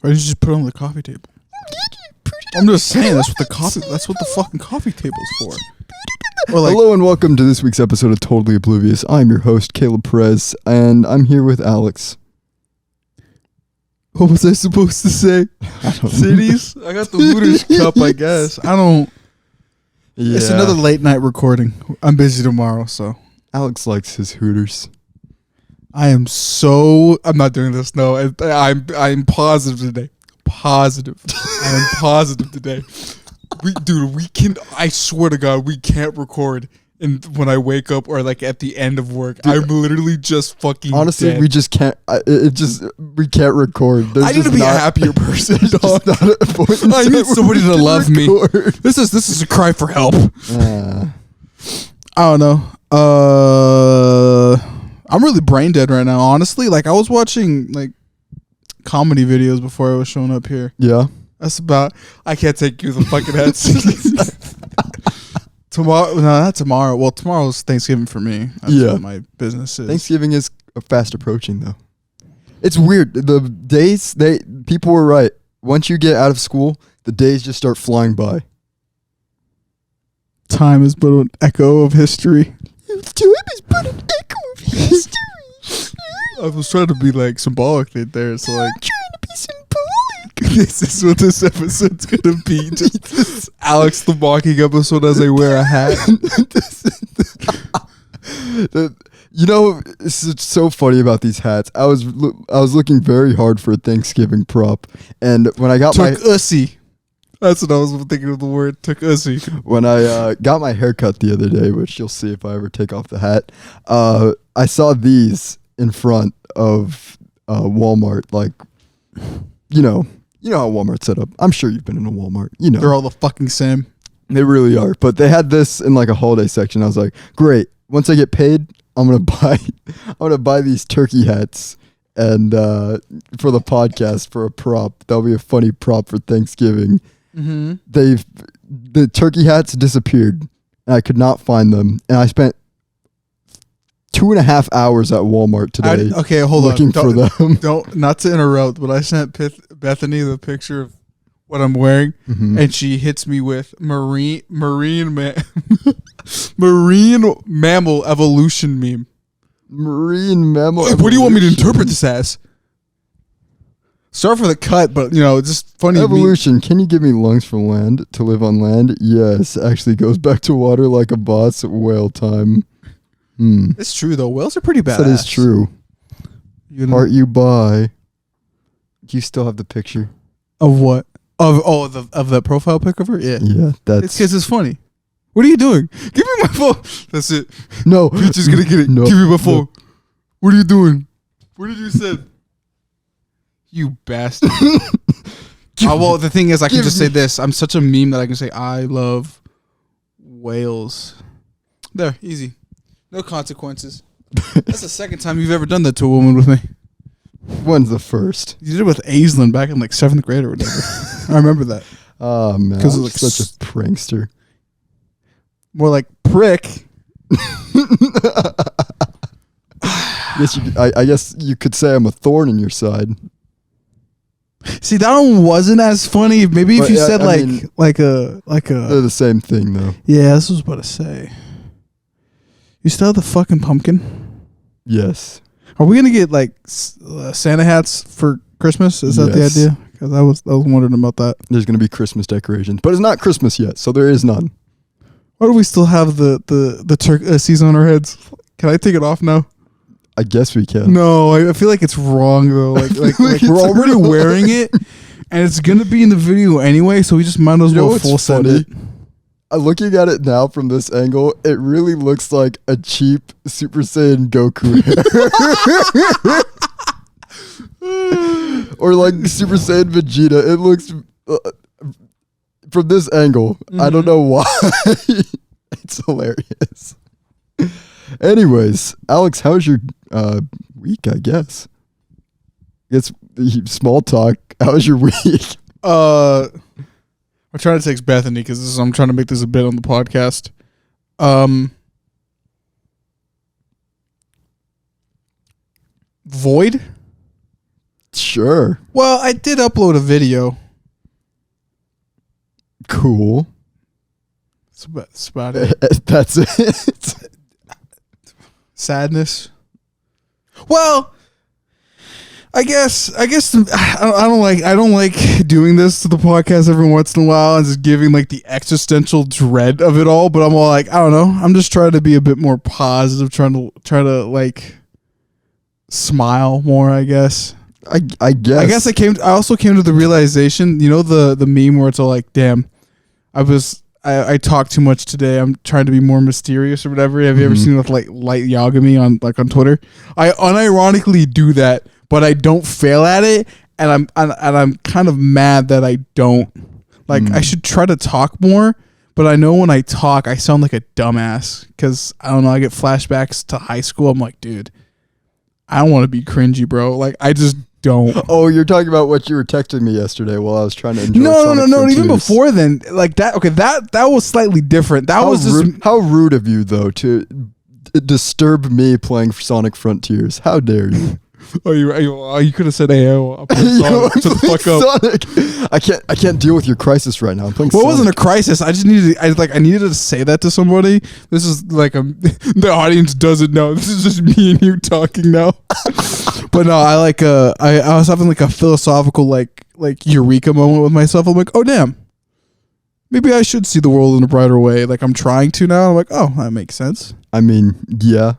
Why did you just put it on the coffee table? I'm just saying that's what the fucking coffee table's for. Or like, hello and welcome to this week's episode of Totally Oblivious. I'm your host, Caleb Perez, and I'm here with Alex. what was I supposed to say? Cities? I got the Hooters cup, I guess. I don't. Yeah. It's another late night recording. I'm busy tomorrow, so. Alex likes his Hooters. I'm not doing this. No, I'm positive today. Positive. I am positive today. I swear to God, we can't record when I wake up or like at the end of work. Dude, I'm literally just fucking honestly, dead. we just can't. We can't record. I need to be a happier person, dog. I need somebody to love me. This is a cry for help. I don't know. I'm really brain dead right now, honestly. Like, I was watching like comedy videos before I was showing up here. Yeah. That's about. I can't take you the fucking heads. Tomorrow, no, not tomorrow. Well, tomorrow's Thanksgiving for me. That's what my business is. Thanksgiving is fast approaching, though. It's weird. The days, people were right. Once you get out of school, the days just start flying by. Time is but an echo of history. Time is but an echo of history. I was trying to be like symbolic there, so like. I'm trying to be symbolic. This is what this episode's gonna be. Just Alex the mocking episode as I wear a hat. You know, it's so funny about these hats. I was looking very hard for a Thanksgiving prop, and when I got Ussy. That's what I was thinking of the word. Took Ussy. When I got my haircut the other day, which you'll see if I ever take off the hat, I saw these in front of Walmart. Like, you know how Walmart's set up. I'm sure you've been in a Walmart. You know, they're all the fucking same. They really are. But they had this in like a holiday section. I was like, great. Once I get paid, I'm gonna buy these turkey hats, and for the podcast for a prop. That'll be a funny prop for Thanksgiving. Mm-hmm. The turkey hats disappeared, and I could not find them. And I spent 2.5 hours at Walmart today. Looking for them. Not to interrupt, but I sent Bethany the picture of what I'm wearing, and she hits me with marine mammal evolution meme. Marine mammal. What do you want me to interpret this as? Sorry for the cut, but it's just funny. Evolution. Can you give me lungs from land to live on land? Yes. Actually goes back to water like a boss. Whale time. It's true though. Whales are pretty badass. That is true. Part you buy. Do you still have the picture of what? Of that profile pic of her? Yeah. Yeah. It's because it's funny. What are you doing? Give me my phone. That's it. No. Peach is gonna get it. No. Give me my phone. No. What are you doing? What did you say? You bastard. Well, the thing is, I can just say this. I'm such a meme that I can say, I love whales. There, easy. No consequences. That's the second time you've ever done that to a woman with me. When's the first? You did it with Aislinn back in like 7th grade or whatever. I remember that. Oh, man. Because like such a prankster. More like prick. I guess you could say I'm a thorn in your side. See, that one wasn't as funny. Maybe if you said like a. They're the same thing though. Yeah, this was what I say. You still have the fucking pumpkin? Yes. Are we gonna get like Santa hats for Christmas? Is that the idea? Because I was wondering about that. There's gonna be Christmas decorations, but it's not Christmas yet, so there is none. Why do we still have the turkeys on our heads? Can I take it off now? I guess we can. No, I feel like it's wrong though. Like we're already wearing it, and it's gonna be in the video anyway. So we just might as well full send it. Looking at it now from this angle, it really looks like a cheap Super Saiyan Goku hair, or like Super Saiyan Vegeta. It looks from this angle. I don't know why. It's hilarious. Anyways, Alex, how's your week? I guess it's small talk. How's your week? I'm trying to text Bethany because I'm trying to make this a bit on the podcast. Void? Sure. Well, I did upload a video. Cool. That's about it. That's it. Sadness. Well, I guess I don't like doing this to the podcast every once in a while and just giving like the existential dread of it all. But I'm all like, I don't know. I'm just trying to be a bit more positive, trying to like smile more. I guess. I guess. I also came to the realization. You know the meme where it's all like, damn, I talk too much today. I'm trying to be more mysterious or whatever. Have you ever seen with like Light Yagami on Twitter? I unironically do that, but I don't fail at it, and I'm kind of mad that I don't. Like I should try to talk more, but I know when I talk, I sound like a dumbass because I don't know. I get flashbacks to high school. I'm like, dude, I don't want to be cringy, bro. Like I just don't. Oh, you're talking about what you were texting me yesterday while I was trying to enjoy No. Sonic Even Frontiers. before then, like that. Okay, that was slightly different. That was just how rude of you though to disturb me playing Sonic Frontiers. How dare you? You could have said, "Hey, I'll play Sonic. Shut the fuck up." Sonic. I can't deal with your crisis right now. I'm playing. Well, it Sonic. wasn't a crisis. I just needed. I needed to say that to somebody. This is like the audience doesn't know. This is just me and you talking now. But no, I was having like a philosophical like eureka moment with myself. I'm like, oh damn, maybe I should see the world in a brighter way. Like I'm trying to now. I'm like, oh, that makes sense. I mean, yeah,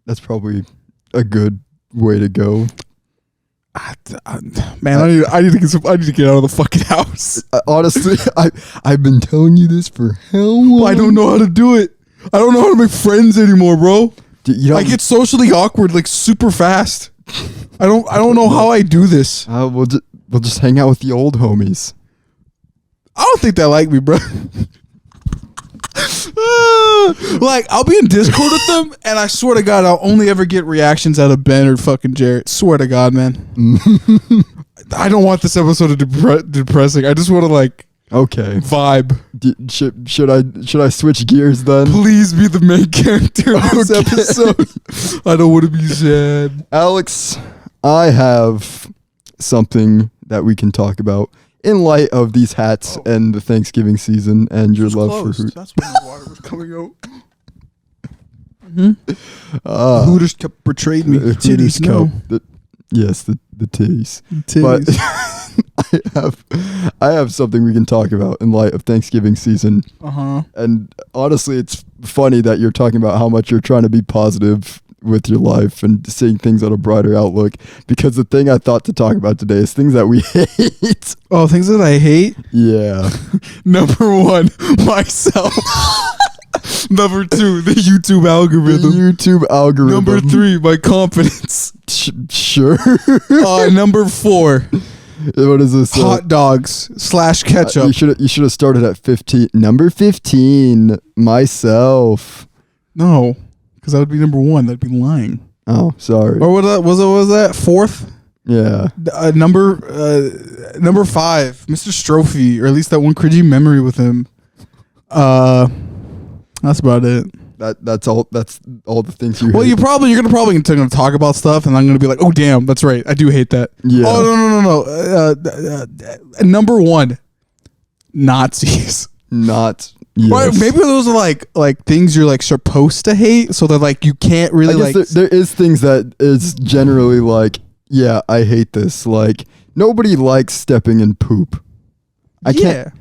that's probably a good way to go. Man, I need to get out of the fucking house. Honestly, I've been telling you this for how long? I don't know how to do it. I don't know how to make friends anymore, bro. I get socially awkward like super fast. I don't know how I do this. We'll just hang out with the old homies. I don't think they like me, bro. Like I'll be in Discord with them, and I swear to God, I'll only ever get reactions out of Ben or fucking Jarrett. Swear to God, man. I don't want this episode to be depressing. I just want to like vibe. Should I switch gears then? Please be the main character of this episode. I don't want to be sad. Alex, I have something that we can talk about in light of these hats and the Thanksgiving season and your love for Hoot. That's when the water was coming out. Hooters kept betrayed me. Hooters Titties, no. Yes, the titties. Titties. But I have something we can talk about in light of Thanksgiving season. And honestly, it's funny that you're talking about how much you're trying to be positive with your life and seeing things on a brighter outlook, because the thing I thought to talk about today is things that we hate. Oh, things that I hate? Yeah. Number 1, myself. Number 2, the YouTube algorithm. Number 3, my confidence. Sure. Number 4. What is this? Hot dogs / ketchup. You should have started at 15. Number 15, myself. No, because that would be number 1. That'd be lying. Oh, sorry. Or what was that? 4th? Yeah. Number 5, Mr. Strophe, or at least that one cringy memory with him. That's about it. That's all the things you hate. Well, you're gonna talk about stuff, and I'm gonna be like, oh damn, that's right, I do hate that. Yeah. Oh no. Number 1, Nazis. Not. Yes. Well, maybe those are like things you're like supposed to hate, so that like you can't really like. There is things that is generally like, yeah, I hate this. Like nobody likes stepping in poop. I can't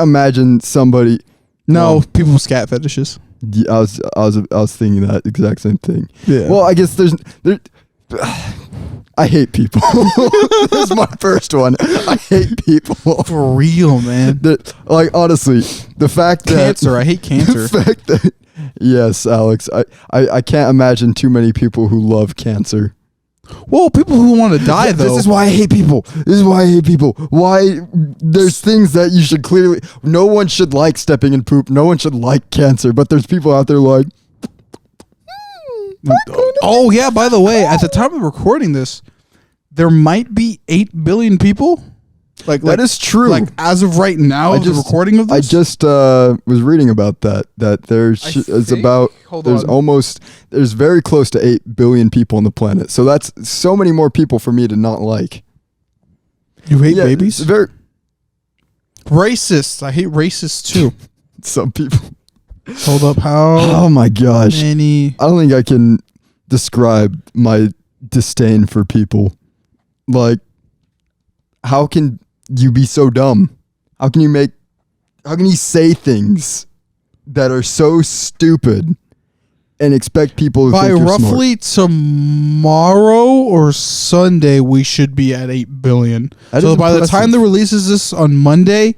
imagine somebody. No, people with scat fetishes. I was thinking that exact same thing. Yeah. Well, I guess there. I hate people. That's my first one. I hate people. For real, man. Like honestly, the fact that cancer. I hate cancer. The fact that yes, Alex. I can't imagine too many people who love cancer. Well, people who want to die though. This is why I hate people. Why there's things that you should clearly. No one should like stepping in poop. No one should like cancer. But there's people out there like. Oh yeah, by the way, at the time of recording this, there might be 8 billion people. That is true. Like as of right now, the recording of this, I just was reading about that there's very close to 8 billion people on the planet. So that's so many more people for me to not like. You hate babies? Very racist. I hate racists too. Some people. Hold up. How? Oh my gosh. Many? I don't think I can describe my disdain for people. Like, how can you be so dumb? How can you say things that are so stupid and expect people to by think you're roughly smart? Tomorrow or Sunday, we should be at 8 billion. That So is by the impressive. time that releases this on Monday,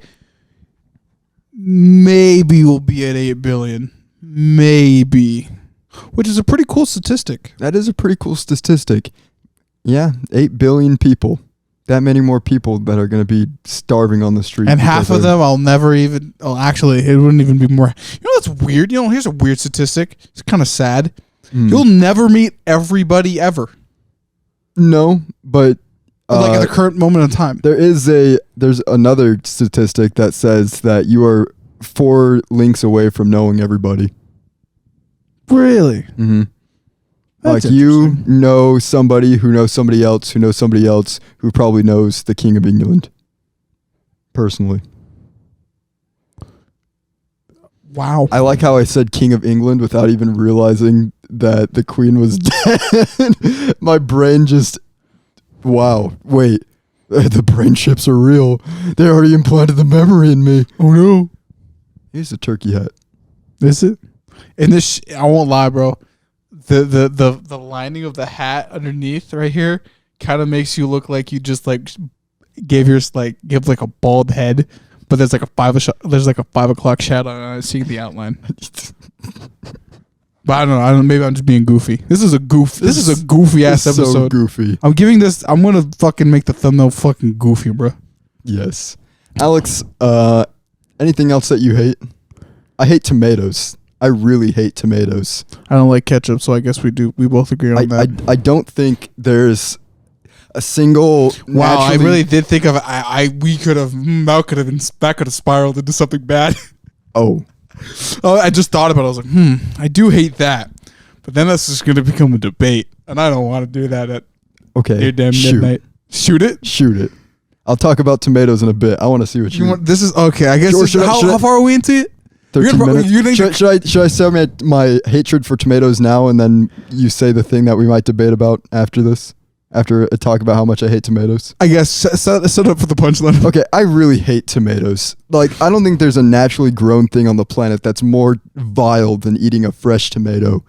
maybe we'll be at 8 billion. Maybe. Which is a pretty cool statistic. That is a pretty cool statistic. Yeah, 8 billion people. That many more people that are going to be starving on the street. And half of them I'll never even... Oh, actually, it wouldn't even be more... You know what's weird? You know, here's a weird statistic. It's kind of sad. You'll never meet everybody ever. No, but... like at the current moment in time. There's another statistic that says that you are 4 links away from knowing everybody. Really? Mm-hmm. That's Like you know somebody who knows somebody else who knows somebody else who probably knows the King of England. Personally. Wow. I like how I said King of England without even realizing that the Queen was dead. My brain just... Wow. Wait. The brain chips are real. They already implanted the memory in me. Oh no. Here's a turkey hat. Is it? And this, I won't lie, bro. The lining of the hat underneath right here kind of makes you look like you just like give like a bald head, but there's like a 5 o'clock shadow on it, seeing the outline. But I don't know. Maybe I'm just being goofy. This is a goofy ass episode. So goofy. I'm gonna fucking make the thumbnail fucking goofy, bro. Yes. Alex, anything else that you hate? I hate tomatoes. I really hate tomatoes. I don't like ketchup, so I guess we both agree on that. I don't think there's a single... Wow, I really did think of that could have spiraled into something bad. Oh, I just thought about it. I was like, I do hate that. But then that's just going to become a debate. And I don't want to do that at near damn midnight. Shoot it? Shoot it. I'll talk about tomatoes in a bit. I want to see what you want. This is, okay, I guess. How far are we into it? 13 minutes. Should I say my hatred for tomatoes now, and then you say the thing that we might debate about after this? After a talk about how much I hate tomatoes? I guess set up for the punchline. Okay, I really hate tomatoes. Like, I don't think there's a naturally grown thing on the planet that's more vile than eating a fresh tomato.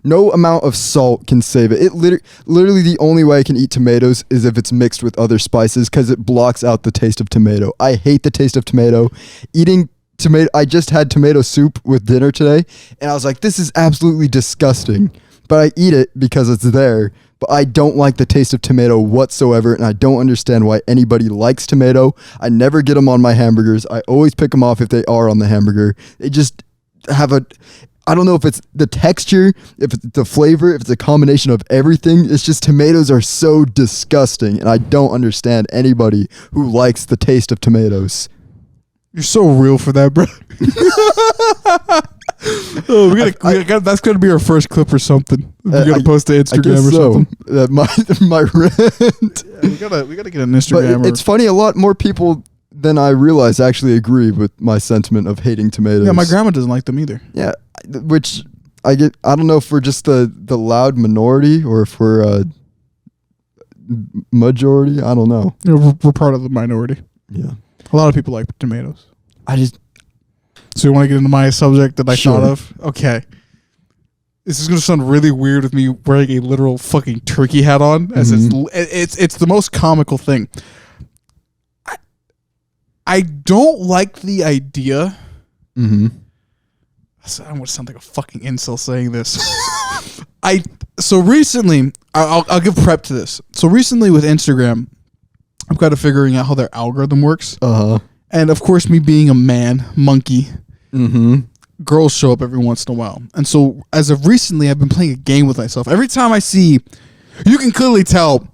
No amount of salt can save it. Literally the only way I can eat tomatoes is if it's mixed with other spices, because it blocks out the taste of tomato. I hate the taste of tomato. Eating tomato, I just had tomato soup with dinner today, and I was like, this is absolutely disgusting. But I eat it because it's there. But I don't like the taste of tomato whatsoever, and I don't understand why anybody likes tomato. I never get them on my hamburgers. I always pick them off if they are on the hamburger. They just have I don't know if it's the texture, if it's the flavor, if it's a combination of everything. It's just tomatoes are so disgusting, and I don't understand anybody who likes the taste of tomatoes. You're so real for that, bro. That's gonna be our first clip or something. We're gonna post to Instagram or something. My rant. Yeah, we gotta get an Instagram. But it's funny. A lot more people than I realize actually agree with my sentiment of hating tomatoes. Yeah, my grandma doesn't like them either. Yeah, which I get. I don't know if we're just the loud minority or if we're a majority. I don't know. Yeah, we're part of the minority. Yeah, a lot of people like tomatoes. So you want to get into my subject that I thought of? Okay. This is going to sound really weird with me wearing a literal fucking turkey hat on, as it's the most comical thing. I don't like the idea. I don't want to sound like a fucking incel saying this. So recently, I'll give prep to this. So recently with Instagram, I've got to figuring out how their algorithm works. And of course, me being a monkey, girls show up every once in a while. And so as of recently, I've been playing a game with myself. Every time I see, you can clearly tell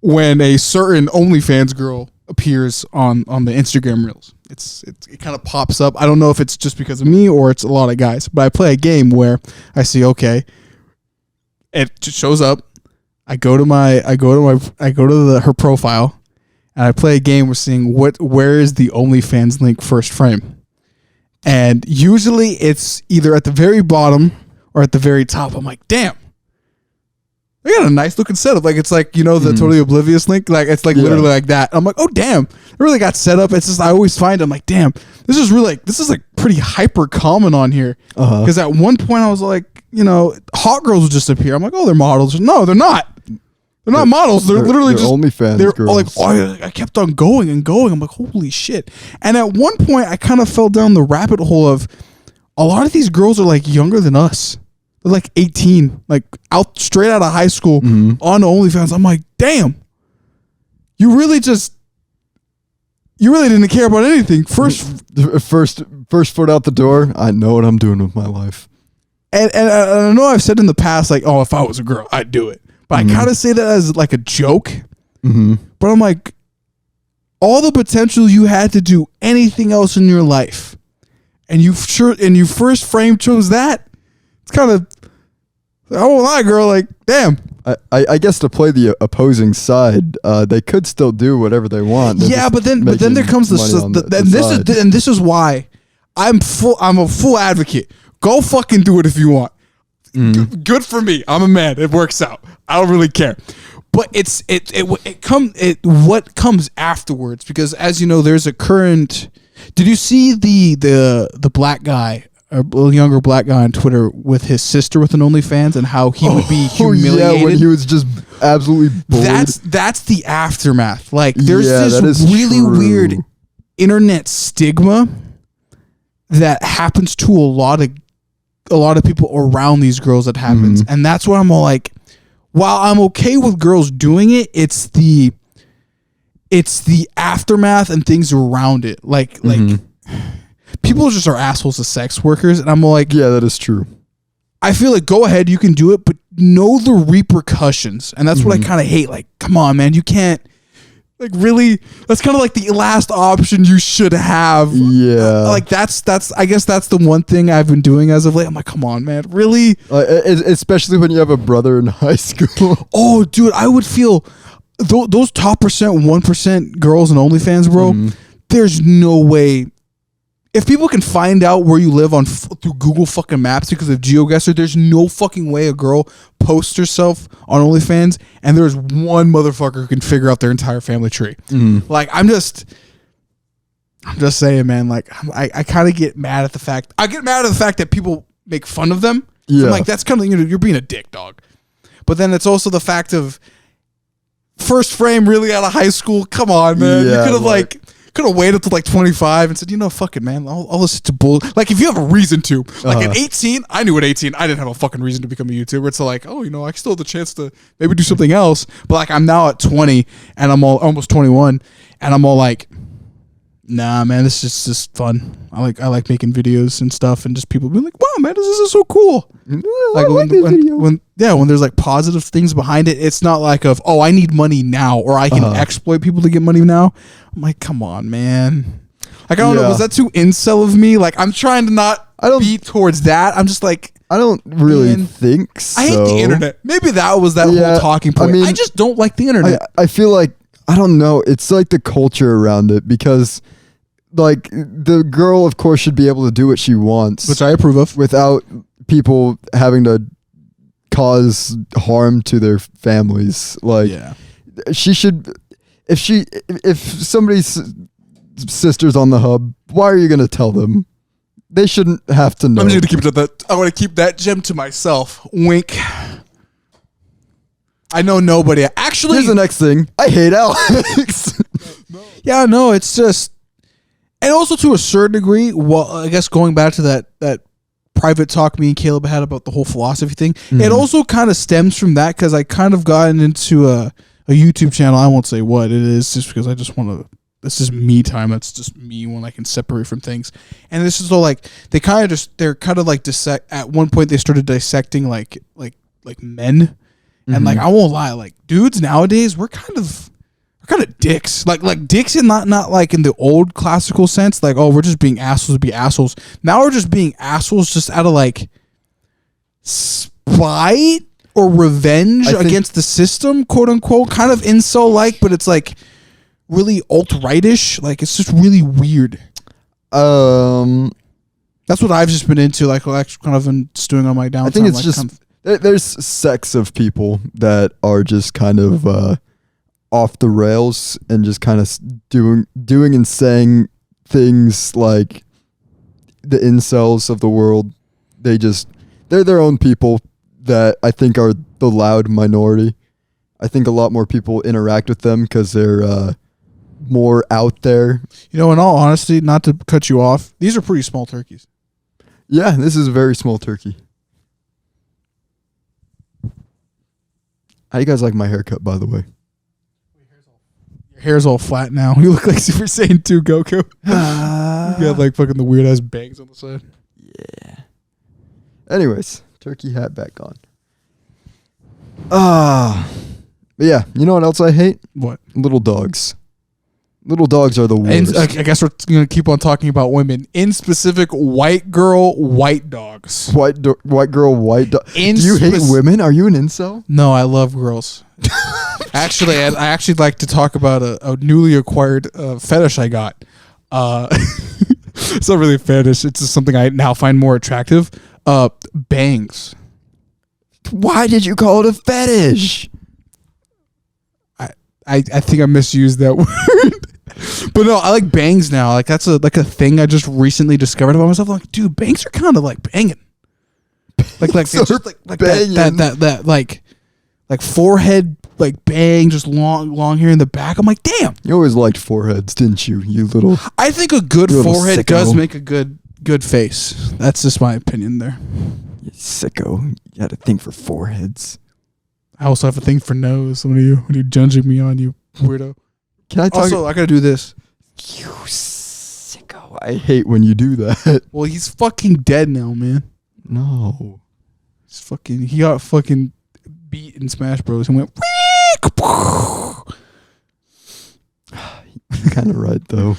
when a certain OnlyFans girl appears on the Instagram reels. It kind of pops up. I don't know if it's just because of me or it's a lot of guys, but I play a game where I see, okay, it just shows up. I go to her profile, and I play a game with seeing where is the OnlyFans link first frame. And usually it's either at the very bottom or at the very top. I'm like, damn. They got a nice looking setup. Like, it's like, the Totally Oblivious link. Like, it's like literally like that. I'm like, oh, damn. They really got set up. It's just, I always find, I'm like, damn, this is like pretty hyper common on here. Because at one point I was like, hot girls will just appear. I'm like, oh, they're models. No, they're not. They're not models. They're literally just OnlyFans girls. Like, oh, I kept on going and going. I'm like, holy shit. And at one point I kind of fell down the rabbit hole of a lot of these girls are like younger than us. They're like 18, like straight out of high school on OnlyFans. I'm like, damn, you really didn't care about anything. First foot out the door. I know what I'm doing with my life. And I know I've said in the past, like, oh, if I was a girl, I'd do it. But I kind of say that as like a joke. But I'm like, all the potential you had to do anything else in your life, and you first frame chose that. It's kind of, I won't lie, girl. Like, damn. I guess to play the opposing side, they could still do whatever they want. Yeah, but then there comes this is why I'm a full advocate. Go fucking do it if you want. Good for me. I'm a man. It works out. I don't really care. But what comes afterwards? Because as you know, there's a current. Did you see the black guy? A younger black guy on Twitter with his sister with an OnlyFans and how he would be humiliated. Yeah, when he was just absolutely bullied. That's the aftermath. Like, there's this really weird internet stigma that happens to a lot of people around these girls that happens. And that's why I'm all like, while I'm okay with girls doing it, it's the aftermath and things around it. Like people just are assholes as sex workers, and I'm like, yeah, that is true. I feel like, go ahead, you can do it, but know the repercussions. And that's what I kind of hate. Like, come on, man, you can't, like, really, that's kind of like the last option you should have. Yeah. Like, I guess that's the one thing I've been doing as of late. I'm like, come on, man, really? Especially when you have a brother in high school. Oh, dude, I would feel, those top 1% girls in OnlyFans, bro, there's no way. If people can find out where you live through Google fucking Maps because of GeoGuessr, there's no fucking way a girl posts herself on OnlyFans and there's one motherfucker who can figure out their entire family tree. Like, I'm just saying, man. Like, I kind of get mad at the fact. I get mad at the fact that people make fun of them. Yeah. I'm like, that's kind of, you're being a dick, dog. But then it's also the fact of first frame really out of high school. Come on, man. Yeah, you could have waited till like 25 and said, fuck it, man. I'll listen to bull. Like, if you have a reason to. Like, at 18, I knew at 18, I didn't have a fucking reason to become a YouTuber. It's like, oh, I still have the chance to maybe do something else. But, like, I'm now at 20 and I'm almost 21 and I'm all like, nah, man, this is just fun. I like making videos and stuff and just people being like, wow, man, this is so cool. Like, when there's like positive things behind it, it's not like oh, I need money now or I can exploit people to get money now. I'm like, come on, man. Like, I don't know, was that too incel of me? Like, I'm trying to not be towards that. I'm just like, I don't really think so. I hate the internet. Maybe that was that whole talking point. I mean, I just don't like the internet. I feel like, I don't know. It's like the culture around it because, like, the girl, of course, should be able to do what she wants, which I approve of, without people having to cause harm to their families. Like, she should. If somebody's sister's on the hub, why are you going to tell them? They shouldn't have to know. I'm just going to keep it. I want to keep that gem to myself. Wink. I know nobody. Actually, here's the next thing. I hate Alex. Yeah, no, it's just, and also to a certain degree, well, I guess going back to that private talk me and Caleb had about the whole philosophy thing, it also kind of stems from that because I kind of gotten into a YouTube channel. I won't say what it is just because I just want to, this is me time. That's just me when I can separate from things. And this is all like, they're kind of like at one point they started dissecting like men. And like, I won't lie, like dudes nowadays, we're kind of dicks. Like dicks in not like in the old classical sense, like, oh, we're just being assholes to be assholes. Now we're just being assholes just out of like spite or revenge against the system, quote unquote, kind of incel like, but it's like really alt-rightish. Like, it's just really weird. That's what I've just been into, like kind of been stewing on my downtime. I think it's like, just there's sects of people that are just kind of off the rails and just kind of doing and saying things like the incels of the world. They're their own people that I think are the loud minority. I think a lot more people interact with them because they're more out there. You know, in all honesty, not to cut you off, these are pretty small turkeys. Yeah, this is a very small turkey. How do you guys like my haircut, by the way? Your hair's all flat now. You look like Super Saiyan 2 Goku. You got like fucking the weird ass bangs on the side. Yeah. Anyways, turkey hat back on. But yeah, you know what else I hate? What? Little dogs. Little dogs are the worst. And I guess we're going to keep on talking about women. In specific, white girl, white dogs. White girl, white dog. Do you hate women? Are you an incel? No, I love girls. Actually, I actually like to talk about a newly acquired fetish I got. It's not really a fetish. It's just something I now find more attractive. Bangs. Why did you call it a fetish? I think I misused that word. But no, I like bangs now. Like that's a thing I just recently discovered about myself. I'm like, dude, bangs are kind of like banging. Like it's just like that like forehead like bang, just long hair in the back. I'm like, damn. You always liked foreheads, didn't you? You little. I think a good forehead sicko. does make a good face. That's just my opinion there. You sicko. You had a thing for foreheads. I also have a thing for nose. What are you judging me on, you weirdo? Can I talk? Also, I gotta do this. You sicko. I hate when you do that. Well, he's fucking dead now, man. No. He got fucking beat in Smash Bros. and went. You're kind of right, though.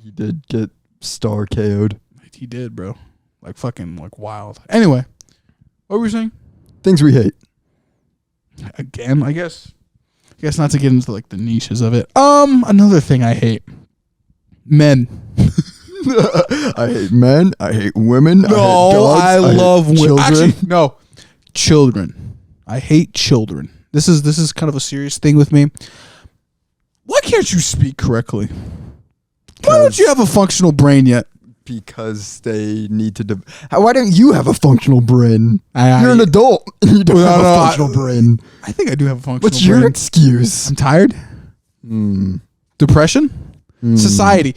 He did get star KO'd. He did, bro. Like fucking like wild. Anyway, what were we saying? Things we hate. Again, I guess not to get into like the niches of it. Another thing I hate. Men. I hate men. I hate women. No, I love women. Children. Actually, no. Children. I hate children. This is kind of a serious thing with me. Why can't you speak correctly? Why don't you have a functional brain yet? Because they need to. Why don't you have a functional brain? You're an adult. You don't have a functional brain. I think I do have a functional brain. What's your excuse? I'm tired. Depression. Society.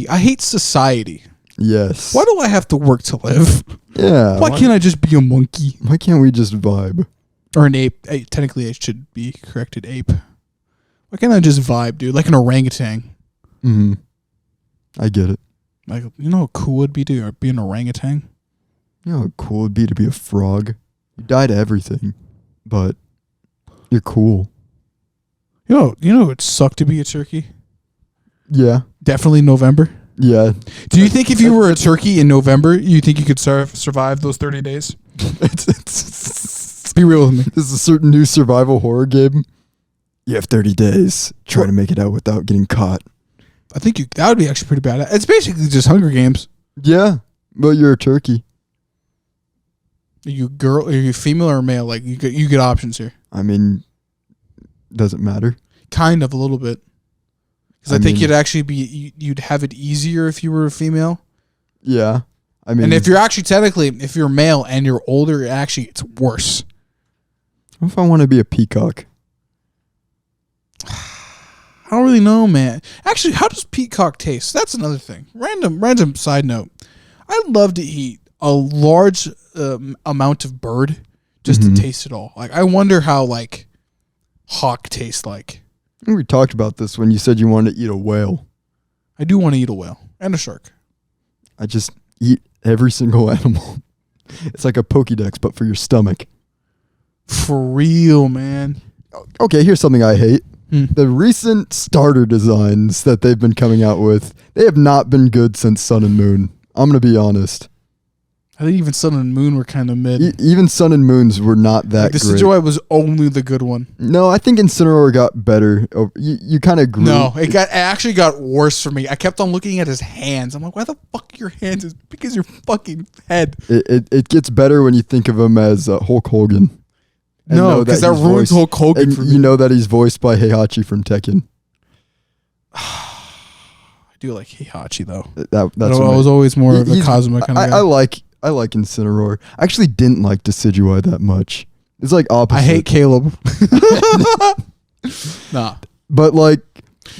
I hate society. Yes. Why do I have to work to live? Yeah. Why can't I just be a monkey? Why can't we just vibe? Or an ape. Technically, it should be corrected ape. Why can't I just vibe, dude? Like an orangutan. I get it. Like, you know how cool it'd be to be an orangutan? You know how cool it'd be to be a frog? You die to everything, but you're cool. You know it'd suck to be a turkey? Yeah. Definitely November. Yeah. Do you think if you were a turkey in November, you think you could survive those 30 days? Be real with me. This is a certain new survival horror game. You have 30 days trying to make it out without getting caught. I think that would be actually pretty bad. It's basically just Hunger Games. Yeah, but you're a turkey. Are you female or male? Like you get options here. I mean, doesn't matter. Kind of a little bit. Because I think you'd have it easier if you were a female. Yeah. I mean, and if you're male and you're older, it's worse. What if I want to be a peacock? I don't really know, man. Actually, how does peacock taste? That's another thing. Random side note. I'd love to eat a large amount of bird just to taste it all. Like, I wonder how like hawk tastes like. We talked about this when you said you wanted to eat a whale. I do want to eat a whale and a shark. I just eat every single animal. It's like a Pokédex, but for your stomach. For real, man. Okay, here's something I hate. The recent starter designs that they've been coming out with, they have not been good since Sun and Moon. I'm going to be honest. I think even Sun and Moon were kind of mid. Even Sun and Moons were not that the great. Decidueye was only the good one. No, I think Incineroar got better. Oh, you kind of grew. No, it actually got worse for me. I kept on looking at his hands. I'm like, why the fuck are your hands as big as your fucking head? It gets better when you think of him as Hulk Hogan. No, because that ruins Hulk Hogan for me. You know that he's voiced by Heihachi from Tekken. I do like Heihachi though. That's I was always more of a Kazuma kind of guy. I like Incineroar. I actually didn't like Decidueye that much. It's like opposite. I hate Caleb. Nah. But like,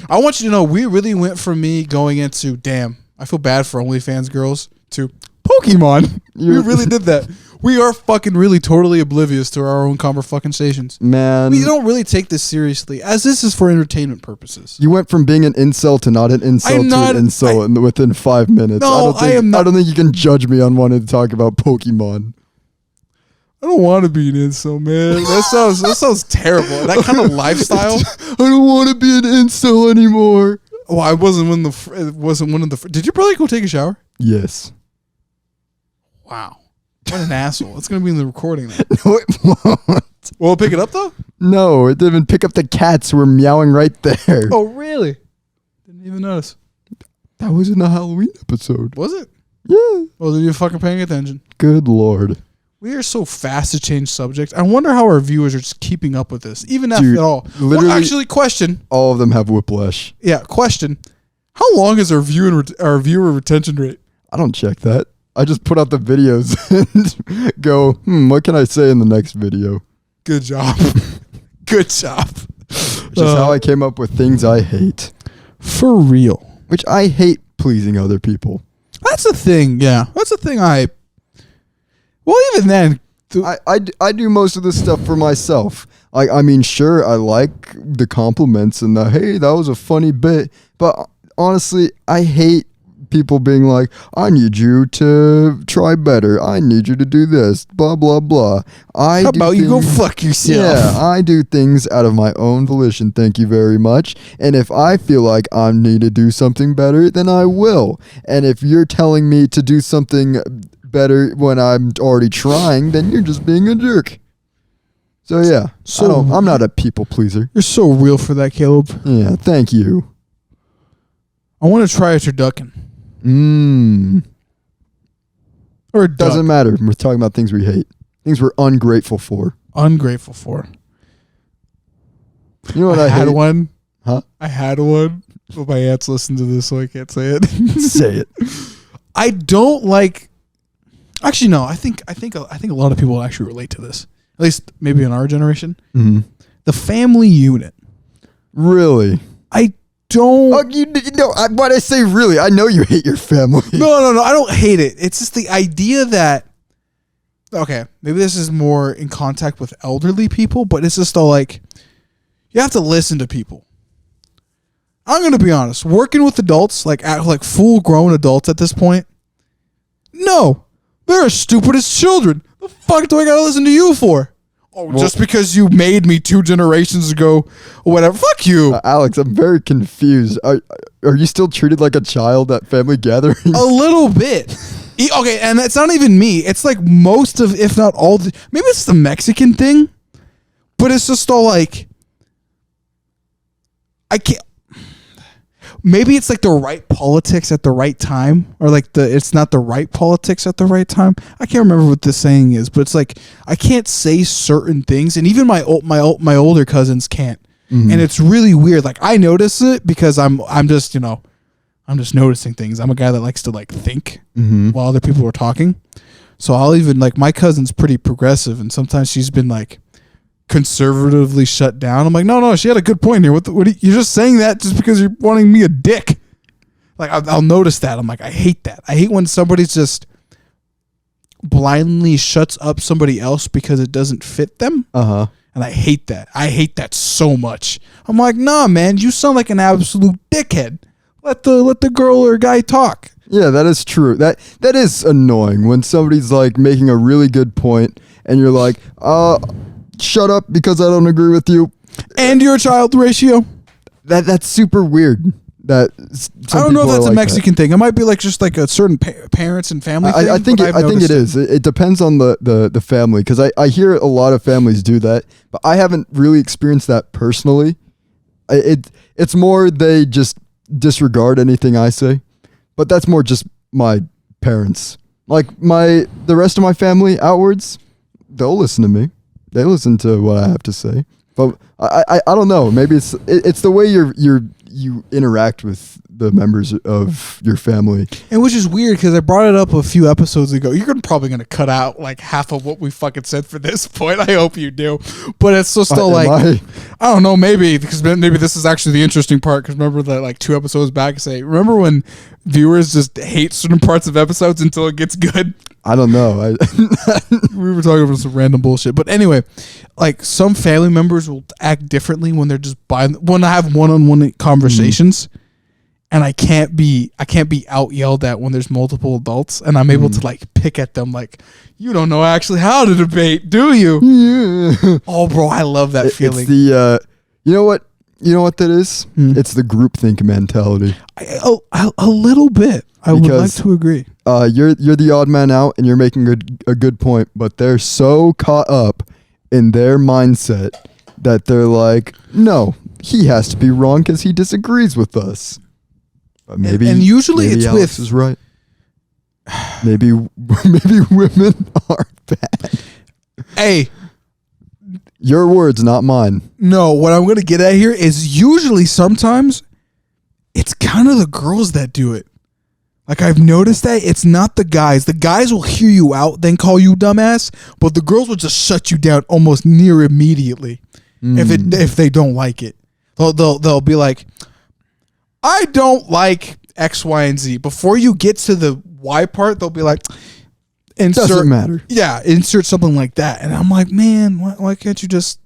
I want you to know, we really went from me going into, damn, I feel bad for OnlyFans girls, to Pokemon. We really did that. We are fucking really totally oblivious to our own conversations. Man. We don't really take this seriously, as this is for entertainment purposes. You went from being an incel to not an incel to an incel within 5 minutes. No, I am not. I don't think you can judge me on wanting to talk about Pokemon. I don't want to be an incel, man. That sounds terrible. That kind of lifestyle. I don't want to be an incel anymore. Well, I wasn't one of the. Did your brother go take a shower? Yes. Wow. What an asshole. It's going to be in the recording now. No, it won't. Will it pick it up, though? No, it didn't even pick up the cats who were meowing right there. Oh, really? Didn't even notice. That was in the Halloween episode. Was it? Yeah. Well, then you're fucking paying attention. Good Lord. We are so fast to change subjects. I wonder how our viewers are just keeping up with this. Even if Dude, at all. literally, Well, actually, question. All of them have whiplash. Yeah, question. How long is our viewer retention rate? I don't check that. I just put out the videos and go, what can I say in the next video? Good job. Good job. Which is how I came up with things I hate. For real. Which I hate pleasing other people. That's the thing, yeah. That's the thing well, even then. I do most of this stuff for myself. I mean, sure, I like the compliments and the, hey, that was a funny bit. But honestly, I hate people being like, I need you to try better. I need you to do this. Blah, blah, blah. How about you go fuck yourself? Yeah, I do things out of my own volition. Thank you very much. And if I feel like I need to do something better, then I will. And if you're telling me to do something better when I'm already trying, then you're just being a jerk. So yeah, I'm not a people pleaser. You're so real for that, Caleb. Yeah, thank you. I want to try a turducken. Or a duck. Doesn't matter. We're talking about things we hate. Things we're ungrateful for. Ungrateful for. You know what I had hate? one. Huh? I had one. But my aunts listen to this, so I can't say it. Say it. I don't like. Actually, no. I think a lot of people actually relate to this. At least maybe in our generation. Mm-hmm. The family unit. Really? I don't. Why'd I say really? I know you hate your family. No. I don't hate it. It's just the idea that. Okay, maybe this is more in contact with elderly people, but it's just all like, you have to listen to people. I'm gonna be honest. Working with adults, like full grown adults at this point, no, they're as stupid as children. The fuck do I gotta listen to you for? Oh, well, just because you made me 2 generations ago or whatever. Fuck you. Alex, I'm very confused. Are you still treated like a child at family gatherings? A little bit. Okay, and it's not even me. It's like most of, if not all, maybe it's the Mexican thing, but it's just all like, I can't. Maybe it's like the right politics at the right time, or like it's not the right politics at the right time. I can't remember what the saying is, but it's like I can't say certain things, and even my older cousins can't, and it's really weird. Like I notice it because I'm just noticing things. I'm a guy that likes to like think while other people are talking, so I'll even like my cousin's pretty progressive, and sometimes she's been like conservatively shut down. I'm like, no, she had a good point here. What you're just saying that just because you're wanting me a dick. Like I'll notice that. I'm like, I hate that. I hate when somebody's just blindly shuts up somebody else because it doesn't fit them. And I hate that. I hate that so much. I'm like, nah, man, you sound like an absolute dickhead. Let the girl or guy talk. Yeah, that is true. That is annoying when somebody's like making a really good point and you're like, shut up because I don't agree with you. And your child ratio. That's super weird. That I don't know if that's a Mexican thing. It might be like just like a certain parents and family thing. I think it is. It depends on the family, because I hear a lot of families do that, but I haven't really experienced that personally. It's more they just disregard anything I say, but that's more just my parents. Like the rest of my family outwards, they'll listen to me. They listen to what I have to say. But I don't know. Maybe it's the way you interact with the members of your family. And which is weird, because I brought it up a few episodes ago. You're probably going to cut out like half of what we fucking said for this point. I hope you do. But it's still like, I don't know, maybe, because maybe this is actually the interesting part, because remember that like 2 episodes back, remember when viewers just hate certain parts of episodes until it gets good? I don't know. We were talking about some random bullshit. But anyway, like some family members will act differently when they're just when I have one-on-one conversations. And I can't be out yelled at when there's multiple adults, and I'm able to like pick at them like, you don't know actually how to debate, do you? Yeah. Oh, bro, I love that feeling. It's the you know what that is? It's the groupthink mentality. A little bit. I would like to agree. You're the odd man out, and you're making a good point, but they're so caught up in their mindset that they're like, no, he has to be wrong because he disagrees with us. But maybe and usually maybe it's Alex with is right. Maybe women are bad. Hey, your words, not mine. No, what I'm going to get at here is usually sometimes it's kind of the girls that do it. Like I've noticed that it's not the guys. The guys will hear you out, then call you dumbass, but the girls will just shut you down almost near immediately if they don't like it. They'll be like, I don't like X, Y, and Z. Before you get to the Y part, they'll be like, doesn't matter. Yeah, insert something like that. And I'm like, man, why can't you just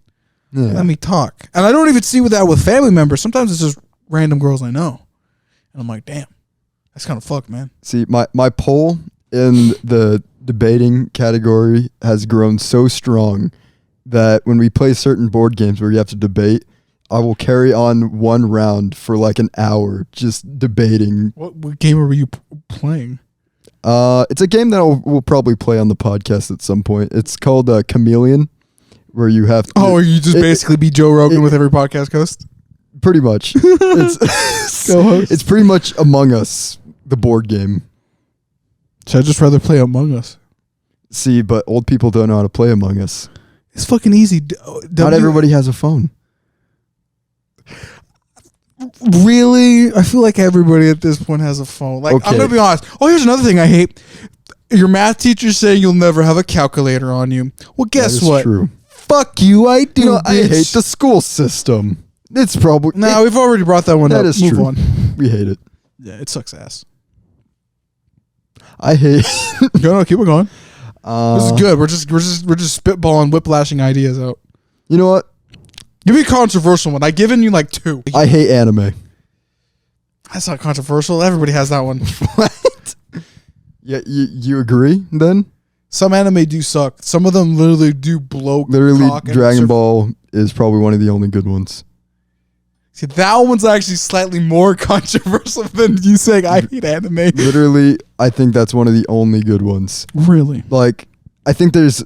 let me talk? And I don't even see that with family members. Sometimes it's just random girls I know. And I'm like, damn, that's kind of fucked, man. See, my poll in the debating category has grown so strong that when we play certain board games where you have to debate, I will carry on one round for like an hour just debating. What game were you playing? It's a game that we'll probably play on the podcast at some point. It's called Chameleon, where you have to... Oh, you just basically be Joe Rogan with every podcast host? Pretty much. It's pretty much Among Us, the board game. So I'd just rather play Among Us. See, but old people don't know how to play Among Us. It's fucking easy. Not everybody has a phone. Really? I feel like everybody at this point has a phone. Like, okay. I'm going to be honest. Oh, here's another thing I hate. Your math teacher saying you'll never have a calculator on you. Well, guess what? True. Fuck you, I do, bitch. I hate the school system. It's probably... No, we've already brought that one up. That is Move true. on. We hate it. Yeah, it sucks ass. I hate... No, keep it going. This is good. We're just spitballing, whiplashing ideas out. You know what? Give me a controversial one. I've given you like 2. I hate anime. That's not controversial. Everybody has that one. What? Yeah, you agree then? Some anime do suck. Some of them literally do blow. Literally, Dragon Ball is probably one of the only good ones. See, that one's actually slightly more controversial than you saying I hate anime. Literally, I think that's one of the only good ones. Really? Like, I think there's...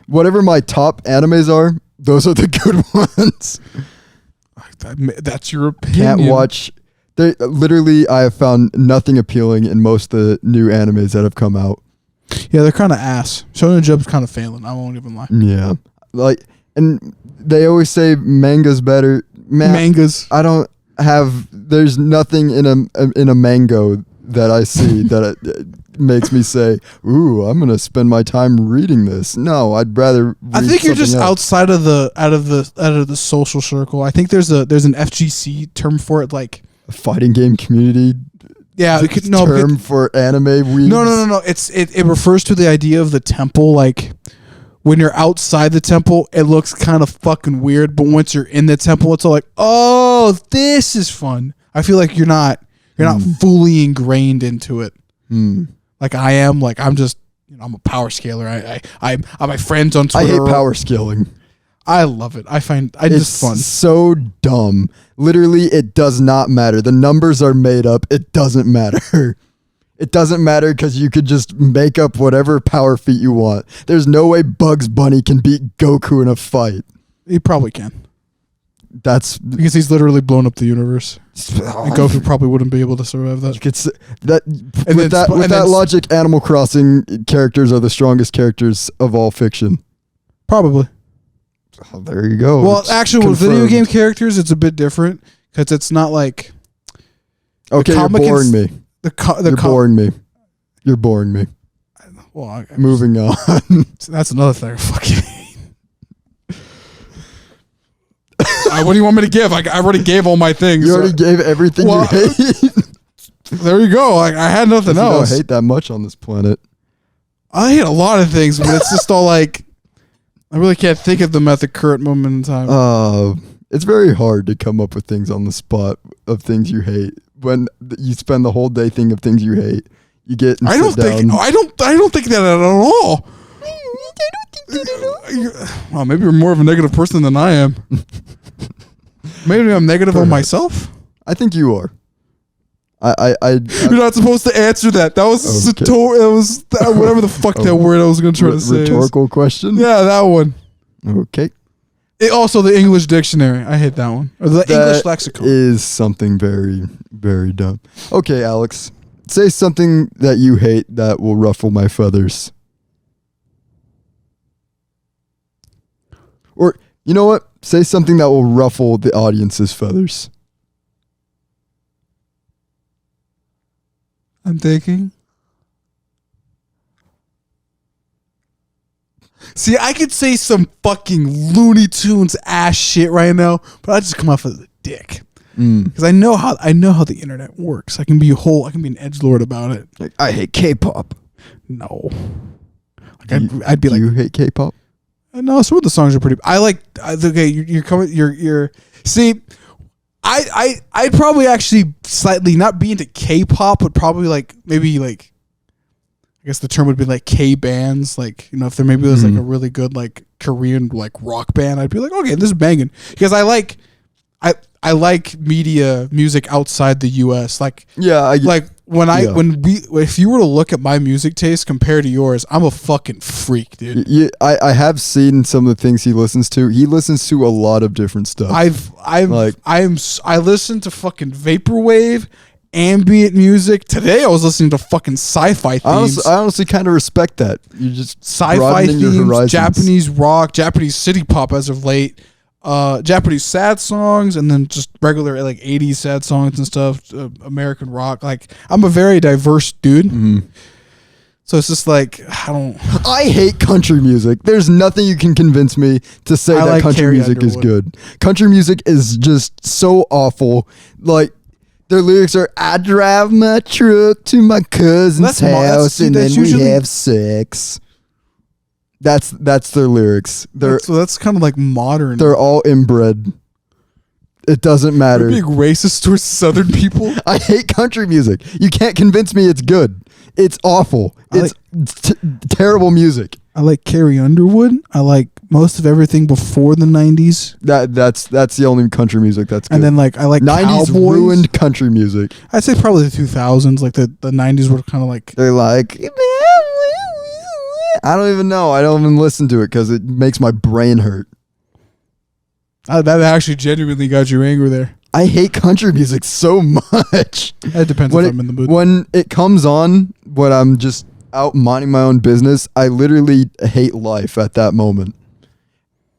Whatever my top animes are, those are the good ones. That's your opinion. Can't watch... Literally, I have found nothing appealing in most of the new animes that have come out. Yeah, they're kind of ass. Shonen Jump's kind of failing. I won't even lie. Yeah. Like, and they always say manga's better. Mangas. I don't have... There's nothing in a mango that I see that makes me say, ooh, I'm going to spend my time reading this. No, I'd rather read I think you're just else. outside of the social circle. I think there's an FGC term for it, like a fighting game community. Yeah, term for anime weebs. No. It refers to the idea of the temple. Like when you're outside the temple, it looks kind of fucking weird, but once you're in the temple, it's all like, oh, this is fun. I feel like you're not fully ingrained into it. Like I am. Like I'm just, I'm a power scaler. I my friends on Twitter. I hate power scaling. I love it. It's just fun. So dumb. Literally, it does not matter. The numbers are made up. It doesn't matter. It doesn't matter because you could just make up whatever power feat you want. There's no way Bugs Bunny can beat Goku in a fight. He probably can. That's because he's literally blown up the universe. And Goku probably wouldn't be able to survive that. You could say that with that logic, Animal Crossing characters are the strongest characters of all fiction. Probably. Oh, there you go. Well, actually, with video game characters, it's a bit different because it's not like. Okay, you're boring me. You're boring me. You're boring me. Well, moving on. That's another thing. Fucking. What do you want me to give? I already gave all my things. You already gave everything you hate. There you go. I had nothing else. I don't hate that much on this planet. I hate a lot of things, but it's just all like I really can't think of them at the current moment in time. It's very hard to come up with things on the spot of things you hate when you spend the whole day thinking of things you hate. You get. I don't think that at all. Well, maybe you're more of a negative person than I am. Maybe I'm negative on myself. I think you are. You're not supposed to answer that. That was okay. Whatever the fuck that word I was going to try to say. Rhetorical question. Yeah, that one. Okay. Also, the English dictionary. I hate that one. Or the English lexicon is something very, very dumb. Okay, Alex, say something that you hate that will ruffle my feathers. Or, you know what? Say something that will ruffle the audience's feathers. I'm thinking. See, I could say some fucking Looney Tunes ass shit right now, but I just come off as a dick. Because I know how the internet works. I can be an edgelord about it. Like, I hate K-pop. No. I'd be like, you hate K-pop? No, some of the songs are pretty. I like. Okay, you're coming. You're. See, I'd probably actually slightly not be into K-pop, but probably like maybe like. I guess the term would be like K bands, like if there maybe was like a really good like Korean like rock band, I'd be like, okay, this is banging because I like music outside the U.S. Like if you were to look at my music taste compared to yours, I'm a fucking freak, dude. Yeah, I have seen some of the things he listens to. He listens to a lot of different stuff. I listen to fucking vaporwave, ambient music. Today I was listening to fucking sci-fi themes. I honestly kind of respect that. You just sci-fi themes, Japanese rock, Japanese city pop as of late. Japanese sad songs, and then just regular like 80s sad songs and stuff, American rock. Like, I'm a very diverse dude. So it's just like, I hate country music. There's nothing you can convince me to say that country music is good. Country music is just so awful. Like, their lyrics are, I drive my truck to my cousin's house and then we have sex. That's their lyrics. That's kind of like modern. They're all inbred. It doesn't matter. You're being racist towards Southern people. I hate country music. You can't convince me it's good. It's awful. It's terrible music. I like Carrie Underwood. I like most of everything before the 90s. That's the only country music that's good. And then I like 90s Cowboys. Ruined country music. I'd say probably the 2000s. Like the 90s were kind of like, they're like, I don't even know. I don't even listen to it because it makes my brain hurt. That actually genuinely got you angry there. I hate country music so much. It depends if I'm in the mood. When it comes on, when I'm just out minding my own business, I literally hate life at that moment.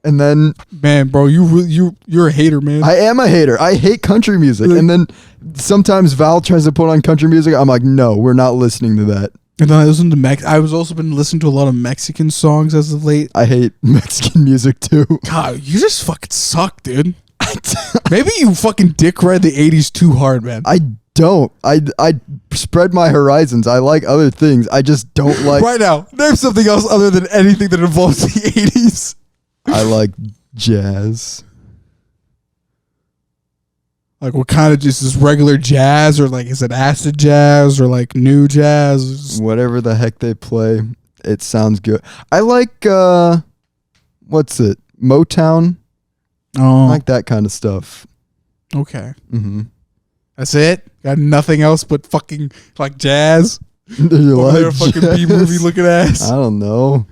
And then, man, bro, you're a hater, man. I am a hater. I hate country music. And then sometimes Val tries to put on country music. I'm like, no, we're not listening to that. And then I listen to I was also been listening to a lot of Mexican songs as of late. I hate Mexican music too. God, you just fucking suck, dude. Maybe you fucking dick ride the 80s too hard, man. I don't. I spread my horizons. I like other things. I just don't like. Right now, name something else other than anything that involves the 80s. I like jazz. Like, what kind of just is regular jazz, or like is it acid jazz, or like new jazz? Whatever the heck they play, it sounds good. I like what's it? Motown, Oh, like that kind of stuff. okay. Mm-hmm. That's it. Got nothing else but fucking like jazz. You Over there, like fucking jazz? B movie looking ass. I don't know.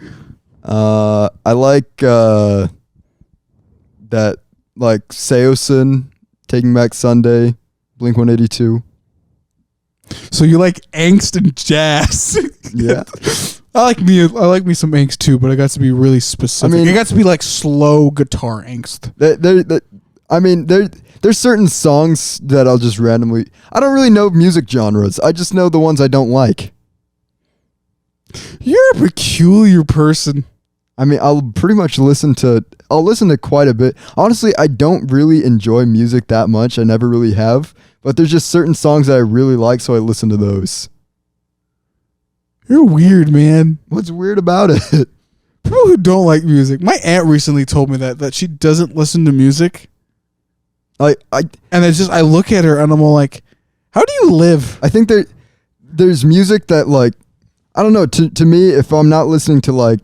I like that, like Seosin, Taking Back Sunday, Blink 182. So you like angst and jazz? Yeah. I like me some angst too, but it got to be really specific. I mean, it got to be like slow guitar angst. There's certain songs that I'll just randomly. I don't really know music genres. I just know the ones I don't like. You're a peculiar person. I mean, I'll listen to quite a bit. Honestly, I don't really enjoy music that much. I never really have. But there's just certain songs that I really like, so I listen to those. You're weird, man. What's weird about it? People who don't like music. My aunt recently told me that she doesn't listen to music. And it's just I look at her and I'm all like, how do you live? I think there's music that, like, I don't know, to me, if I'm not listening to like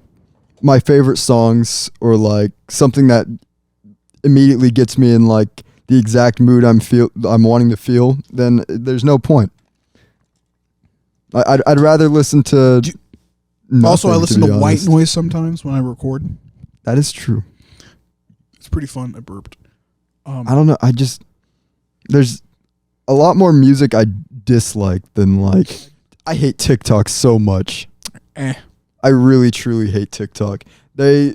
my favorite songs or like something that immediately gets me in like the exact mood I'm wanting to feel, then there's no point. I'd rather listen to. Also, I listen to white honest. noise sometimes when I record. That is true. It's pretty fun. I burped. I don't know. There's a lot more music I dislike than like. I hate TikTok so much. I really truly hate TikTok. They're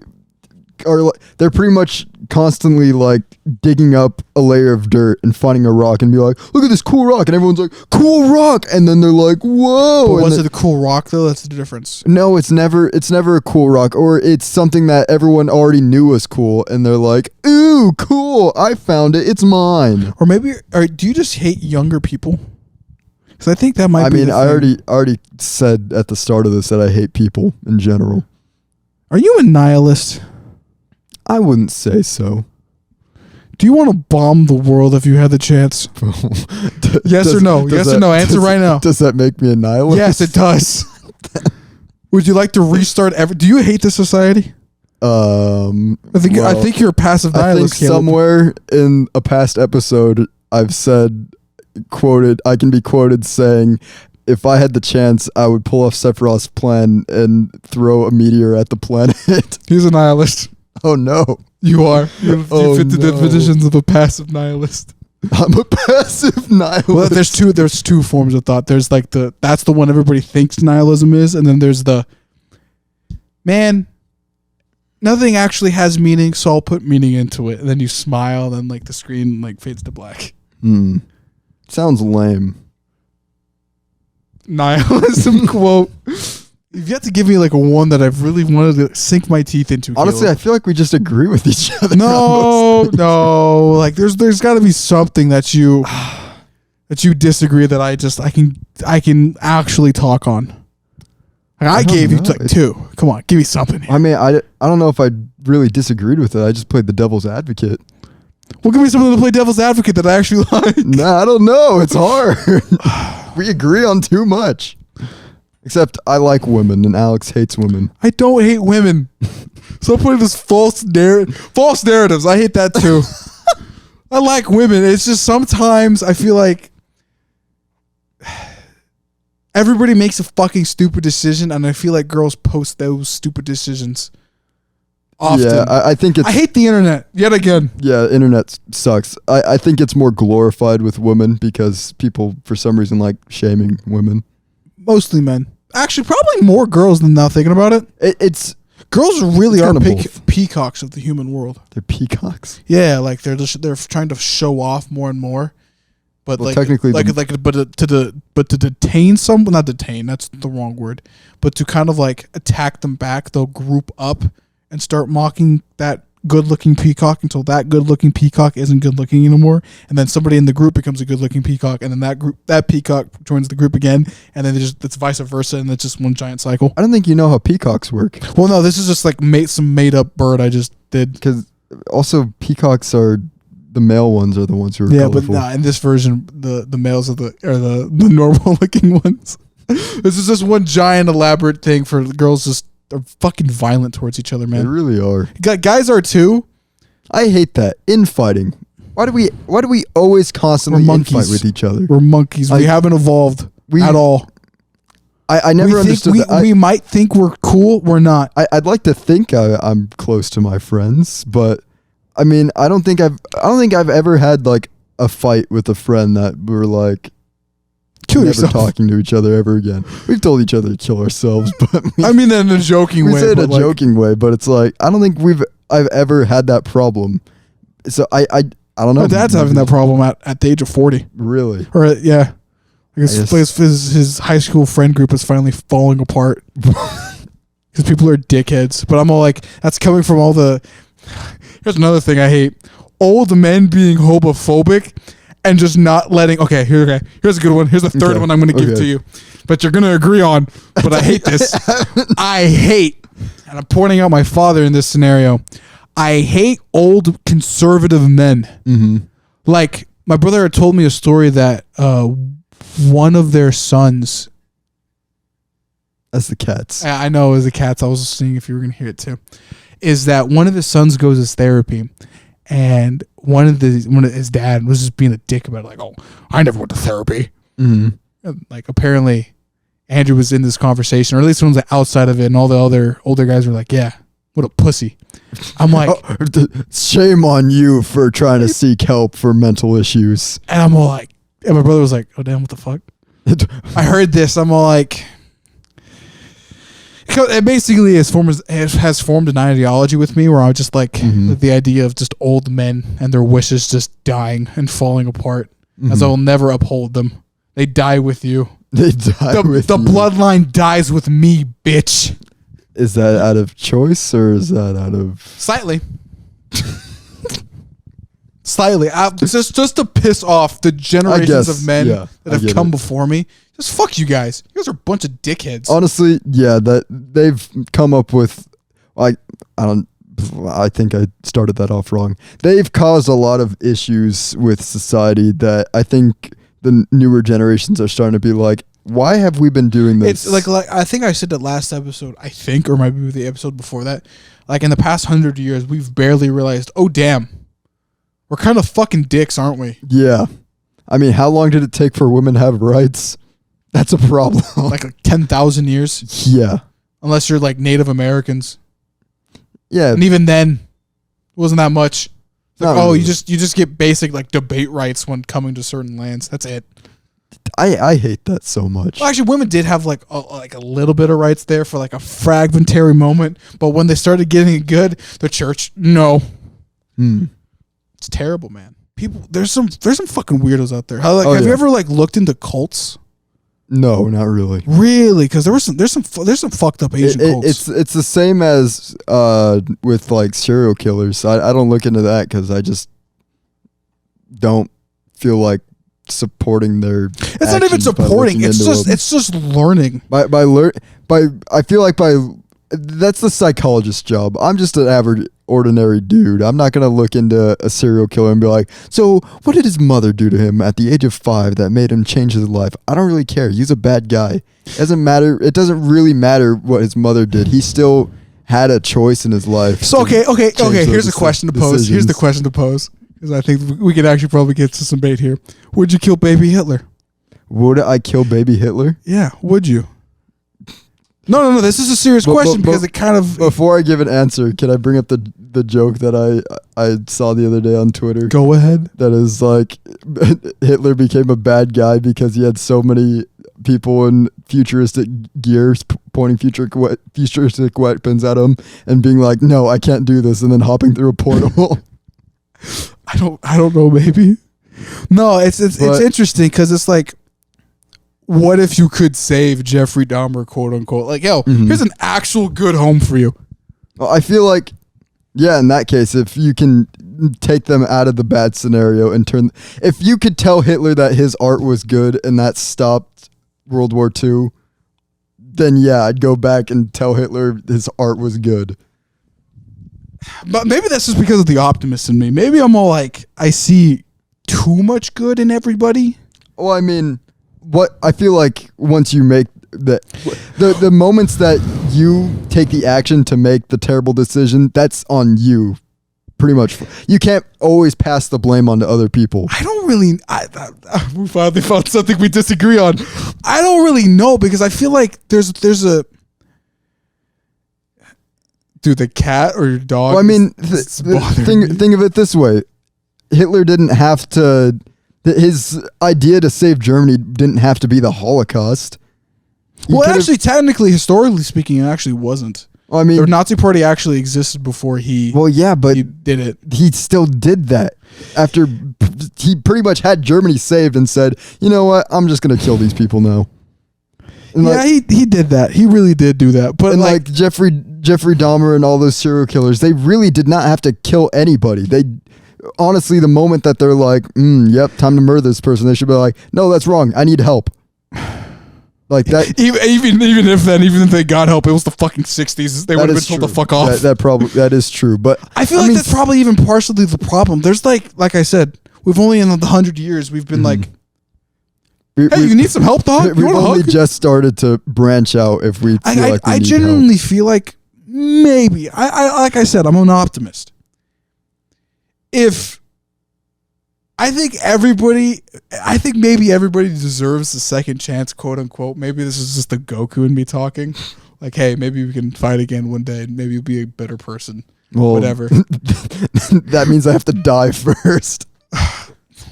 pretty much constantly like digging up a layer of dirt and finding a rock and be like, look at this cool rock, and everyone's like, cool rock, and then they're like, whoa. But was it a cool rock though? That's the difference. No, it's never a cool rock, or it's something that everyone already knew was cool, and they're like, ooh, cool, I found it, it's mine. Or maybe, do you just hate younger people? Because I think that might be. I mean, I already said at the start of this that I hate people in general. Are you a nihilist? I wouldn't say so. Do you want to bomb the world if you had the chance? Yes or no? Yes or no? Answer right now. Does that make me a nihilist? Yes, it does. Would you like to restart do you hate the society? I think you're a passive nihilist. I think somewhere in a past episode I've said, I can be quoted saying, if I had the chance, I would pull off Sephiroth's plan and throw a meteor at the planet. He's a nihilist. Oh no. You are. You fit the definitions of a passive nihilist. I'm a passive nihilist. Well, there's two forms of thought. There's like that's the one everybody thinks nihilism is, and then there's nothing actually has meaning, so I'll put meaning into it. And then you smile, and then like the screen like fades to black. Sounds lame. Nihilism quote. You've got to give me like a one that I've really wanted to sink my teeth into. Honestly, Caleb. I feel like we just agree with each other. No. Like there's got to be something that you disagree that I can actually talk on. Like, I gave you like two. Come on, give me something here. I mean, I don't know if I really disagreed with it. I just played the devil's advocate. Well, give me something to play devil's advocate that I actually like. Nah, I don't know. It's hard. We agree on too much. Except I like women and Alex hates women. I don't hate women. So putting this false narratives. I hate that too. I like women. It's just sometimes I feel like everybody makes a fucking stupid decision, and I feel like girls post those stupid decisions often. Yeah, I think it's... I hate the internet yet again. Yeah, internet sucks. I think it's more glorified with women because people, for some reason, like shaming women. Mostly men. Actually, probably more girls than now thinking about it. It's girls really are peacocks of the human world. They're peacocks? Yeah, like they're trying to show off more and more. But well, like technically to detain someone, not detain, that's the wrong word. But to kind of like attack them back, they'll group up and start mocking that good-looking peacock until that good-looking peacock isn't good-looking anymore, and then somebody in the group becomes a good-looking peacock, and then that peacock joins the group again, and then it's vice versa, and it's just one giant cycle. I don't think you know how peacocks work. Well, no, this is just like some made-up bird I just did. Because also peacocks are the male ones are the ones who are colorful. But in this version, the males are the normal-looking ones. This is just one giant elaborate thing for girls just they're fucking violent towards each other, man. They really are. Guys are too. I hate that infighting. Why do we always constantly infight with each other? We're monkeys. We haven't evolved at all. I never understood that. We might think we're cool. We're not. I'd like to think I'm close to my friends, but I mean, I don't think I've ever had like a fight with a friend that we're like never talking to each other ever again. We've told each other to kill ourselves, but I mean that in a joking way. We say it in a joking way, but it's like I don't think I've ever had that problem. So I don't know. My dad's having that problem at the age of 40. Really? Or yeah. I guess his high school friend group is finally falling apart because people are dickheads. But I'm all like, that's coming from all the. Here's another thing I hate: old men being homophobic and just not letting. Okay, here's a good one. Here's the third one I'm going to give to you, but you're going to agree on. But I hate this. I hate, and I'm pointing out my father in this scenario. I hate old conservative men. Mm-hmm. Like my brother had told me a story that. One of their sons. That's the cats. I know it was the cats. I was seeing if you were going to hear it too. Is that one of the sons goes as therapy, and one of his dad was just being a dick about it, like, oh, I never went to therapy. Mm-hmm. And like apparently, Andrew was in this conversation, or at least someone's like outside of it, and all the other older guys were like, yeah, what a pussy. I'm like, shame on you for trying to seek help for mental issues. And I'm all like. And my brother was like, oh, damn, what the fuck? I heard this. I'm all like... It basically has formed an ideology with me where I'm just like, the idea of just old men and their wishes just dying and falling apart, as I will never uphold them. They die with you. They die with you. The bloodline dies with me, bitch. Is that out of choice or is that out of... Slightly. Slightly, just to piss off the generations of men that have come before me. Just fuck you guys. You guys are a bunch of dickheads. Honestly, yeah, that they've come up with. I think I started that off wrong. They've caused a lot of issues with society that I think the newer generations are starting to be like, why have we been doing this? It's like I think I said that last episode. I think, or maybe the episode before that. Like in the past 100 years, we've barely realized. Oh damn. We're kind of fucking dicks, aren't we? Yeah. I mean, how long did it take for women to have rights? That's a problem. Like 10,000 years? Yeah. Unless you're like Native Americans. Yeah. And even then, it wasn't that much. Like, really. you just get basic like debate rights when coming to certain lands. That's it. I hate that so much. Well, actually, women did have like a little bit of rights there for like a fragmentary moment. But when they started getting it good, the church, no. It's terrible, man. People, there's some fucking weirdos out there. Have you ever like looked into cults? No, not really. Really? Because there's some fucked up Asian cults. It's the same as with like serial killers. I don't look into that because I just don't feel like supporting their. It's not even supporting. It's just learning. I feel like that's the psychologist's job. I'm just an average, ordinary dude. I'm not going to look into a serial killer and be like, so what did his mother do to him at the age of 5 that made him change his life? I don't really care. He's a bad guy. It doesn't matter. It doesn't really matter what his mother did. He still had a choice in his life. So, okay. Here's a question to pose. Here's the question to pose. Because I think we could actually probably get to some bait here. Would you kill baby Hitler? Would I kill baby Hitler? Yeah, would you? No. This is a serious question because it kind of. Before I give an answer, can I bring up the joke that I saw the other day on Twitter? Go ahead. That is like Hitler became a bad guy because he had so many people in futuristic gears pointing futuristic weapons at him and being like, "No, I can't do this," and then hopping through a portal. I don't know. Maybe. No, it's interesting because it's like. What if you could save Jeffrey Dahmer, quote unquote? Like, yo, here's an actual good home for you. Well, I feel like, yeah, in that case, if you can take them out of the bad scenario and if you could tell Hitler that his art was good and that stopped World War II, then yeah, I'd go back and tell Hitler his art was good. But maybe that's just because of the optimist in me. Maybe I'm all like, I see too much good in everybody. Well, I mean... What I feel like once you make the moments that you take the action to make the terrible decision, that's on you. Pretty much, you can't always pass the blame onto other people. I don't really. We finally found something we disagree on. I don't really know because I feel like there's a dude, the cat or your dog. Well, I mean, think of it this way: Hitler didn't have to. His idea to save Germany didn't have to be the Holocaust. Well, actually, technically, historically speaking, it actually wasn't. I mean, the Nazi Party actually existed before he. Well, yeah, but he did it. He still did that after he pretty much had Germany saved and said, "You know what? I'm just gonna kill these people now." And yeah, he did that. He really did do that. But like Jeffrey Dahmer and all those serial killers, they really did not have to kill anybody. They honestly, the moment that they're like, "Yep, time to murder this person," they should be like, "No, that's wrong. I need help." Like that, even if they got help, it was the fucking 60s. They would have been told to fuck off. That is true, but I feel like that's probably even partially the problem. There's like I said, we've only in the 100 years we've been like, hey, you need some help, dog? We've only just started to branch out. If we feel like we I need genuinely help. feel like maybe I like I said, I'm an optimist. I think maybe everybody deserves a second chance, quote unquote. Maybe this is just the Goku in me talking. Like, hey, maybe we can fight again one day and maybe you'll be a better person. Well, whatever. That means I have to die first.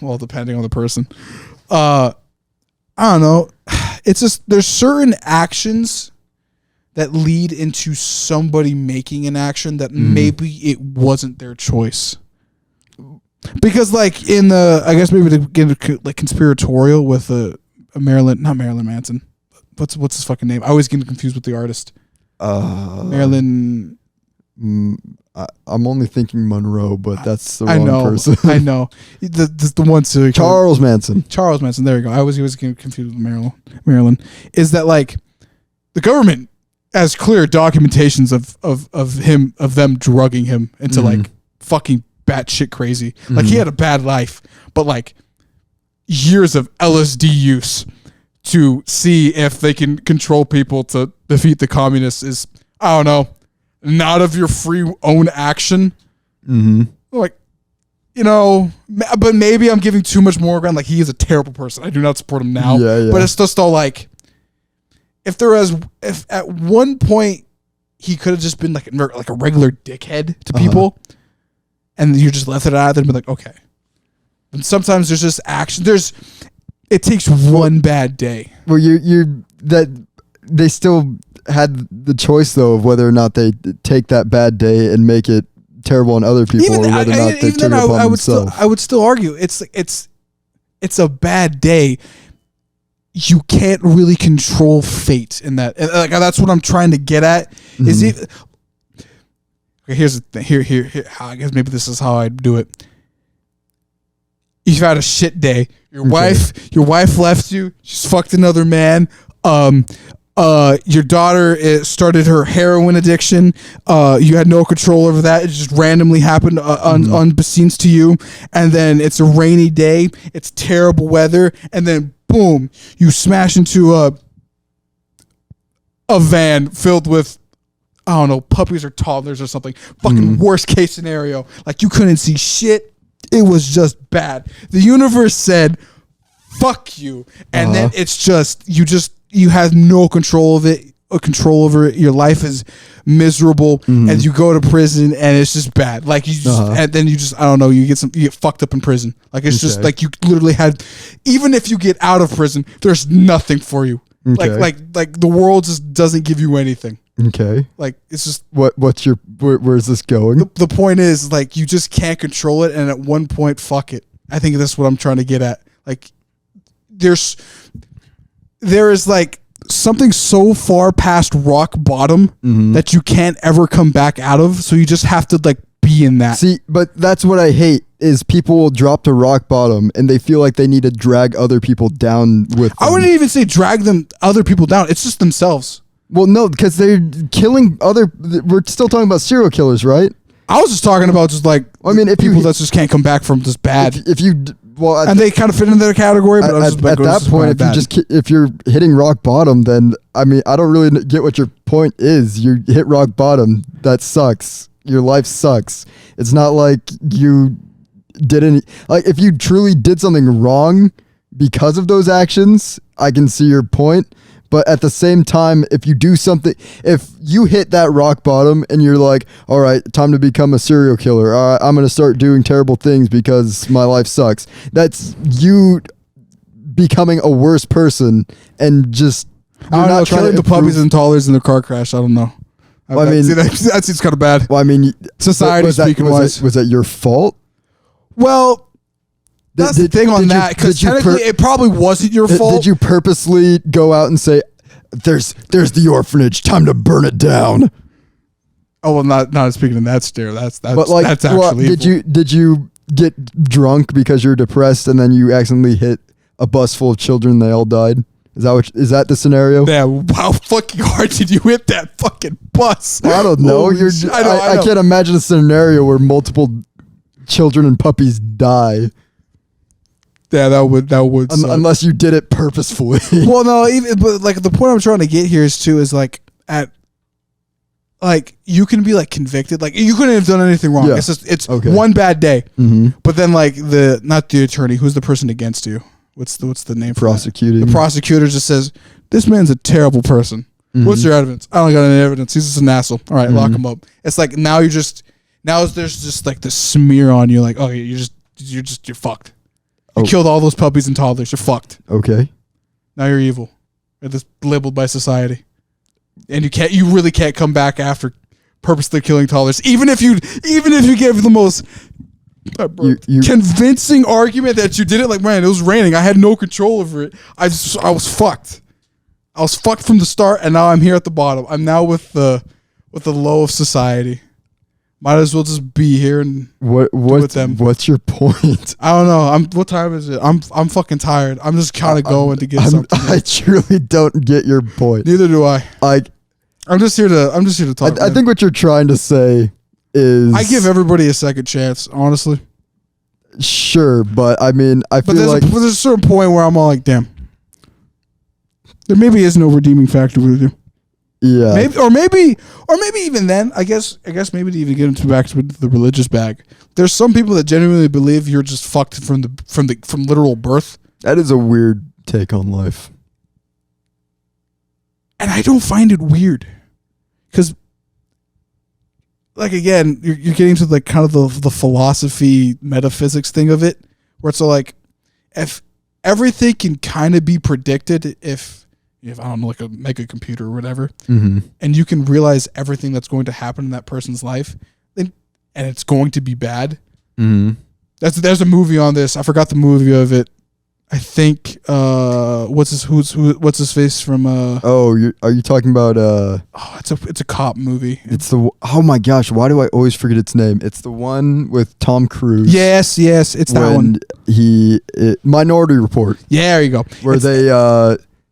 Well, depending on the person. I don't know. It's just there's certain actions that lead into somebody making an action that maybe it wasn't their choice. Because like in the, I guess maybe to get like conspiratorial with not Marilyn Manson. What's his fucking name? I always get confused with the artist. Marilyn. I'm only thinking Monroe, but that's the wrong person. I know. The one to Charles Manson. Charles Manson. There you go. I was getting confused with Marilyn. Is that like the government has clear documentations of them drugging him into like fucking batshit crazy. Like he had a bad life, but like years of LSD use to see if they can control people to defeat the communists is, I don't know, not of your free own action. Like, you know, but maybe I'm giving too much more ground. Like he is a terrible person. I do not support him now. Yeah. But it's just all like, if at one point he could have just been like a regular dickhead to people. And you just left it out there and be like, okay. And sometimes there's just action. It takes one bad day. Well, they still had the choice though of whether or not they take that bad day and make it terrible on other people, or whether or not they took it upon themselves. I would still argue it's a bad day. You can't really control fate in that. And like that's what I'm trying to get at. Is it? Here's the thing. Here. I guess maybe this is how I do it. You've had a shit day. Your wife left you. She's fucked another man. Your daughter started her heroin addiction. You had no control over that. It just randomly happened unbeknownst to you. And then it's a rainy day. It's terrible weather. And then boom, you smash into a van filled with, I don't know, puppies or toddlers or something. Fucking worst case scenario. Like you couldn't see shit. It was just bad. The universe said, fuck you. And then it's just, you have no control of it, control over it. Your life is miserable and you go to prison and it's just bad. Like you just, and then you just, I don't know, you get fucked up in prison. Like it's just like you literally had, even if you get out of prison, there's nothing for you. Like the world just doesn't give you anything. Okay. Like it's just where's this going? The point is like you just can't control it, and at one point, fuck it. I think that's what I'm trying to get at. Like there is like something so far past rock bottom that you can't ever come back out of. So you just have to like be in that. See, but that's what I hate is people will drop to rock bottom and they feel like they need to drag other people down with them. I wouldn't even say drag other people down. It's just themselves. Well, no, because they're killing we're still talking about serial killers, right? I was just talking about just like, I mean, if people that just can't come back from this bad. well, and they kind of fit into their category. But at that point, if you're hitting rock bottom, then I mean, I don't really get what your point is. You hit rock bottom. That sucks. Your life sucks. It's not like you did any. Like if you truly did something wrong because of those actions, I can see your point. But at the same time, if you do something, if you hit that rock bottom and you're like, all right, time to become a serial killer. All right, I'm going to start doing terrible things because my life sucks. That's you becoming a worse person and just I don't know, killing the puppies and toddlers in the car crash. I don't know. Well, I mean, that seems kind of bad. Well, I mean, society speaking wise. Was that your fault? Well, that's the thing on that, because technically it probably wasn't your fault. Did you purposely go out and say, there's the orphanage, time to burn it down? Oh, well, not speaking in that stare. That's actually well, evil. Did you get drunk because you're depressed and then you accidentally hit a bus full of children and they all died? Is that the scenario? Yeah, how fucking hard did you hit that fucking bus? I don't know. I can't imagine a scenario where multiple children and puppies die. Yeah, that would unless you did it purposefully. Well, no, but like the point I'm trying to get here is like you can be like convicted, like you couldn't have done anything wrong. Yeah. It's okay. One bad day, but then like not the attorney, who's the person against you? What's the name? Prosecuting. The prosecutor just says this man's a terrible person. What's your evidence? I don't got any evidence. He's just an asshole. All right, lock him up. It's like now there's just like the smear on you, like oh you're fucked. You killed all those puppies and toddlers. You're fucked. Okay. Now you're evil. You're just labeled by society, and you really can't come back after purposely killing toddlers, even if you gave the most convincing argument that you did it. Like, man, it was raining. I had no control over it. I was fucked. I was fucked from the start, and now I'm here at the bottom. I'm now with the low of society. Might as well just be here and with them. What's your point? I don't know. What time is it? I'm fucking tired. I'm just kind of going to get something. I truly don't get your point. Neither do I. I'm just here to talk. I think what you're trying to say is I give everybody a second chance. Honestly. Sure, but I mean, there's a certain point where I'm all like, damn. There maybe is no redeeming factor with you. Yeah. Maybe even then, I guess maybe to even get into back to the religious bag. There's some people that genuinely believe you're just fucked from literal birth. That is a weird take on life. And I don't find it weird. Cuz like again, you're getting to like kind of the philosophy metaphysics thing of it, where it's like if everything can kind of be predicted if I don't know, like a mega computer or whatever, and you can realize everything that's going to happen in that person's life, and it's going to be bad. There's a movie on this. I forgot the movie of it. I think what's his face from are you talking about it's a cop movie. Oh my gosh, why do I always forget its name? It's the one with Tom Cruise. Yes, it's that one. Minority Report. Yeah, there you go. Where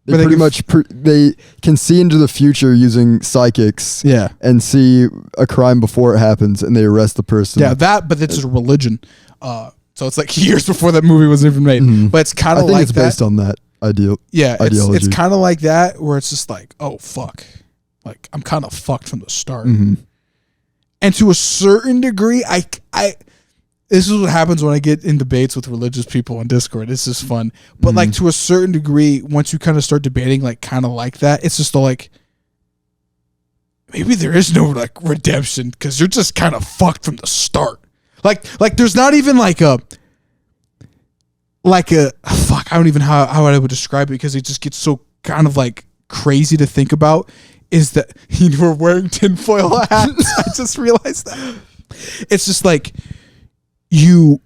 they can see into the future using psychics. Yeah. And see a crime before it happens, and they arrest the person. Yeah, but it's a religion. So it's like years before that movie was even made. But it's kind of like that. I think it's based on that ideology. Yeah, it's kind of like that, where it's just like, oh, fuck. Like, I'm kind of fucked from the start. And to a certain degree, this is what happens when I get in debates with religious people on Discord. It's just fun. But like to a certain degree, once you kind of start debating like kind of like that, it's just like maybe there is no like redemption because you're just kind of fucked from the start. Like there's not even like a fuck. I don't even how I would describe it because it just gets so kind of like crazy to think about. Is that we're wearing tinfoil hats? I just realized that. It's just like. You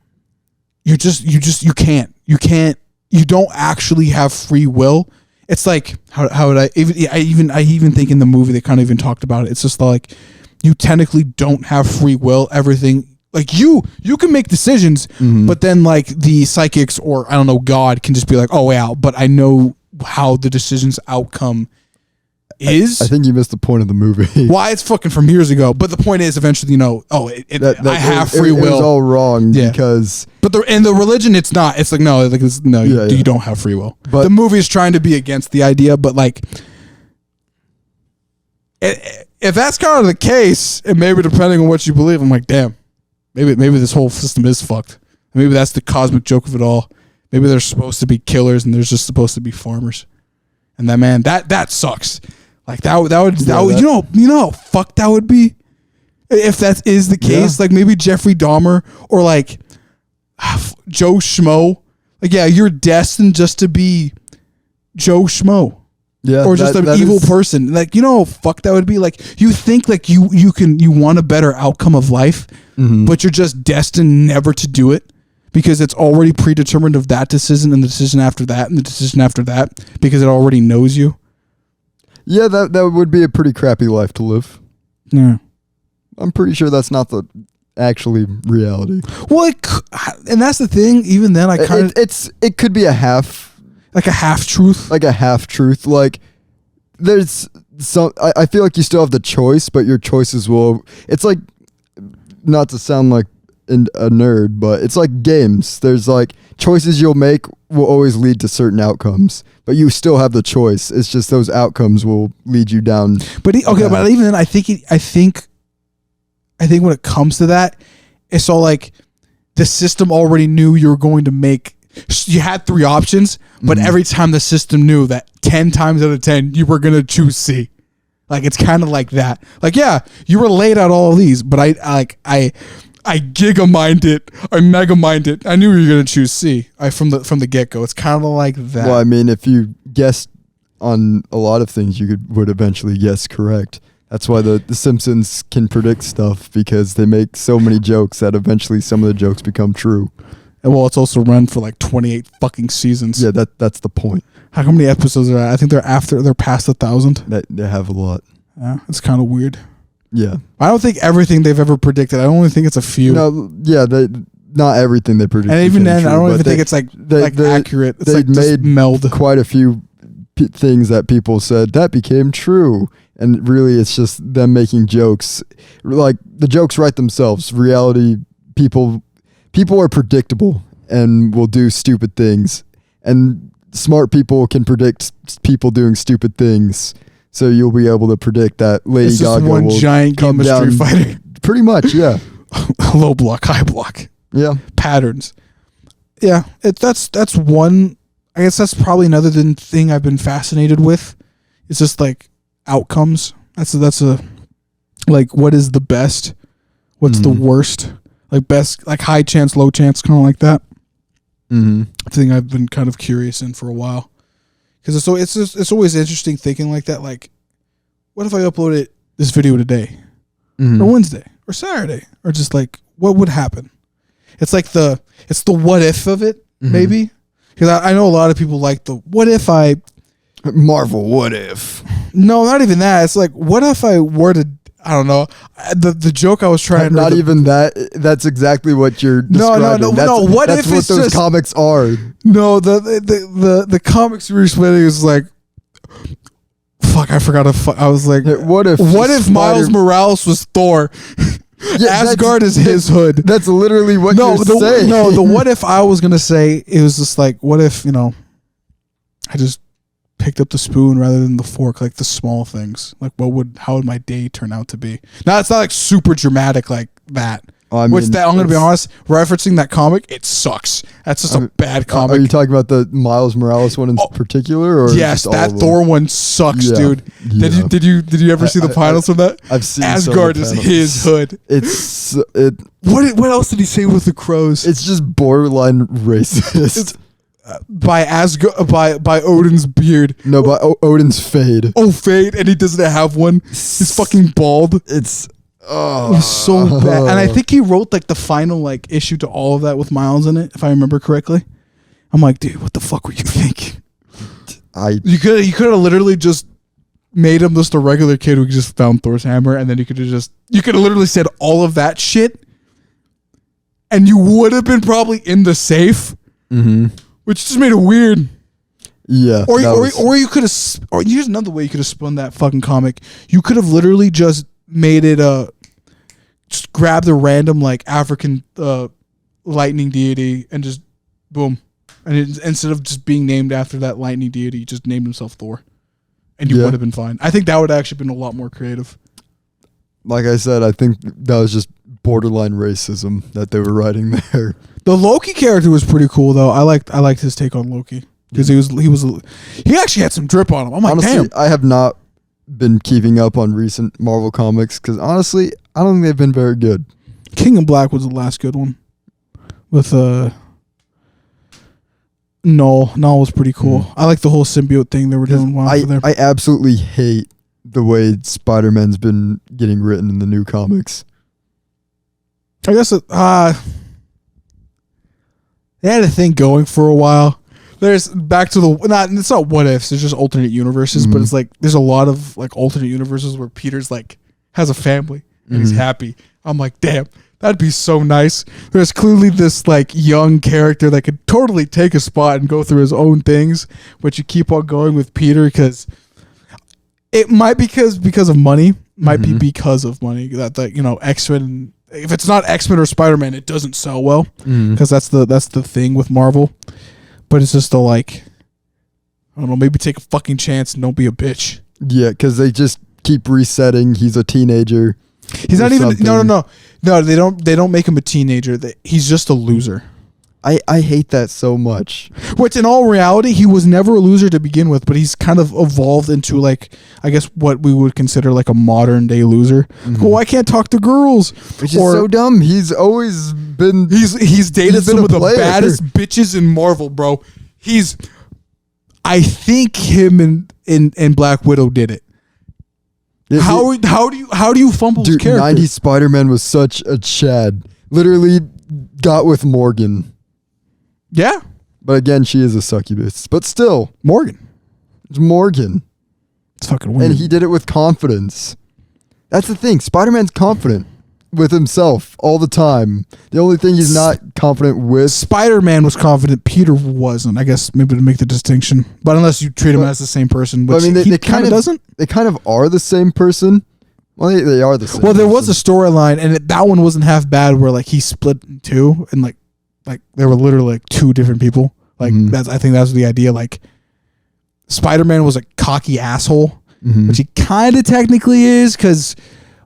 don't actually have free will. It's like how would I even think in the movie they kind of even talked about it. It's just like you technically don't have free will. Everything like you can make decisions, but then like the psychics or I don't know God can just be like, oh yeah, but I know how the decision's outcome is. I think you missed the point of the movie. Why it's fucking from years ago. But the point is, eventually, I have free will. It was all wrong Yeah. because. But in the religion, it's not. It's like, no, you don't have free will. But the movie is trying to be against the idea, but like, if that's kind of the case, and maybe depending on what you believe, I'm like, damn, maybe this whole system is fucked. Maybe that's the cosmic joke of it all. Maybe there's supposed to be killers and there's just supposed to be farmers. And that sucks. Like that would you know how fucked that would be if that is the case. Like maybe Jeffrey Dahmer or like Joe Schmo. Like you're destined just to be Joe Schmo. Yeah, or just an evil person. Like, you know how fucked that would be? Like, you think like you want a better outcome of life, but you're just destined never to do it because it's already predetermined of that decision and the decision after that and the decision after that because it already knows you. Yeah, that would be a pretty crappy life to live. Yeah. I'm pretty sure that's not the actually reality. Well, and that's the thing. Even then, it could be a half. Like a half truth? Like a half truth. Like, there's some, I feel like you still have the choice, but your choices will, it's like, not to sound like a nerd, but it's like games. There's like, choices you'll make will always lead to certain outcomes, but you still have the choice. It's just those outcomes will lead you down. But but even then, I think when it comes to that, it's all like, the system already knew you were going to make. You had 3 options, but every time the system knew that 10 times out of 10 you were gonna choose C. Like it's kind of like that. Like you were laid out all of these, but I giga-mined it, I mega-mined it. I knew you were gonna choose C. From the get-go. It's kind of like that. Well, I mean, if you guessed on a lot of things, you would eventually guess correct. That's why the Simpsons can predict stuff because they make so many jokes that eventually some of the jokes become true. And well, it's also run for like 28 fucking seasons. Yeah, that's the point. How many episodes are there? I think they're past 1,000. They have a lot. Yeah, it's kind of weird. Yeah. I don't think everything they've ever predicted. I only think it's a few. No, yeah, not everything they predicted. And even then, true, I don't even think it's like accurate. It's like made meld quite a few things that people said that became true. And really, it's just them making jokes. Like the jokes write themselves. Reality, people are predictable and will do stupid things, and smart people can predict people doing stupid things. So you'll be able to predict that Lady Gaga one will giant come game down. Of Street Fighter. Pretty much, yeah. Low block, high block. Yeah. Patterns. Yeah, that's one. I guess that's probably another thing I've been fascinated with. It's just like outcomes. That's a like what is the best? What's the worst? Like best, like high chance, low chance, kind of like that. Thing I've been kind of curious in for a while, because it's always interesting thinking like that. Like, what if I uploaded this video today, or Wednesday, or Saturday, or just like what would happen? It's like the what if of it, maybe, because I know a lot of people like the what if I Marvel what if. No, not even that. It's like what if I were to. I don't know. The joke I was trying. Not even that. That's exactly what you're describing. No. What if it's what those comics are? No, the comics we were explaining is like, fuck. I forgot to. I was like, what if Miles Morales was Thor? Yeah, Asgard is his hood. That's literally what you're saying. No, the what if I was gonna say it was just like, what if I just picked up the spoon rather than the fork, like the small things. Like how would my day turn out to be? Now it's not like super dramatic like that. I'm gonna be honest, referencing that comic, it sucks. That's just a bad comic. Are you talking about the Miles Morales one in particular, or yes, that Thor one sucks, dude. Yeah. Did you ever see the panels from that? I've seen Asgard is his hood. What else did he say with the crows? It's just borderline racist. By Odin's beard. No, by Odin's fade. Oh, fade, and he doesn't have one. He's fucking bald. It's so bad. And I think he wrote like the final like issue to all of that with Miles in it, if I remember correctly. I'm like, dude, what the fuck were you thinking? You could have literally just made him just a regular kid who just found Thor's hammer, and then you could have literally said all of that shit, and you would have been probably in the safe. Which just made it weird. Yeah. Or you could have, or here's another way you could have spun that fucking comic. You could have literally just made it just grabbed a random like African lightning deity and just boom, and instead of just being named after that lightning deity, he just named himself Thor, and you would have been fine. I think that would have actually been a lot more creative. Like I said, I think that was just borderline racism that they were writing there. The Loki character was pretty cool though. I liked his take on Loki because he actually had some drip on him. I'm like, honestly, damn. I have not been keeping up on recent Marvel comics because honestly, I don't think they've been very good. King in Black was the last good one with Null was pretty cool. I like the whole symbiote thing they were doing. I absolutely hate the way Spider-Man's been getting written in the new comics. I guess they had a thing going for a while. There's back to it's not what ifs, there's just alternate universes, but it's like there's a lot of like alternate universes where Peter's like has a family and he's happy. I'm like, damn, that'd be so nice. There's clearly this like young character that could totally take a spot and go through his own things, but you keep on going with Peter because it might because of money, might be because of money that X-Men. If it's not X-Men or Spider-Man, it doesn't sell well because that's the thing with Marvel. But it's just I don't know, maybe take a fucking chance and don't be a bitch. Yeah, because they just keep resetting. He's a teenager. He's not even no. They don't make him a teenager. He's just a loser. I hate that so much. Which in all reality, he was never a loser to begin with, but he's kind of evolved into like, I guess what we would consider like a modern day loser. Oh, I can't talk to girls. Which is so dumb. He's always been he's dated some of the baddest bitches in Marvel, bro. I think him and Black Widow did it. How do you fumble his character? 90s Spider-Man was such a Chad. Literally got with Morgan. Yeah. But again, she is a succubus. But still. Morgan. It's Morgan. It's fucking weird. And he did it with confidence. That's the thing. Spider-Man's confident with himself all the time. The only thing he's not confident with. Spider-Man was confident. Peter wasn't. I guess maybe to make the distinction. But unless you treat him as the same person. Which they kind of doesn't. They kind of are the same person. Well, they are the same. Well, there was a storyline, and that one wasn't half bad where like he split in two and like they were literally like two different people. Like I think that's the idea. Like Spider-Man was a cocky asshole, which he kind of technically is because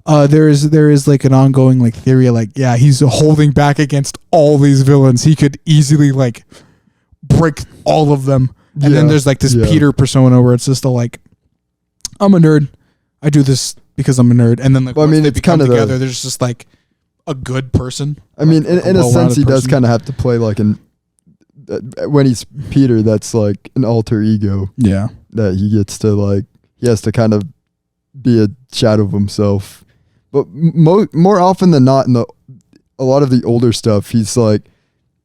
there is like an ongoing like theory like he's holding back against all these villains. He could easily like break all of them. And then there's like this Peter persona where it's just like I'm a nerd. I do this because I'm a nerd. And then like once they become together, there's just like a good person. I mean, in a sense, he does kind of have to play like when he's Peter, that's like an alter ego. Yeah. That he gets to like, he has to kind of be a shadow of himself. But more often than not, in a lot of the older stuff, he's like,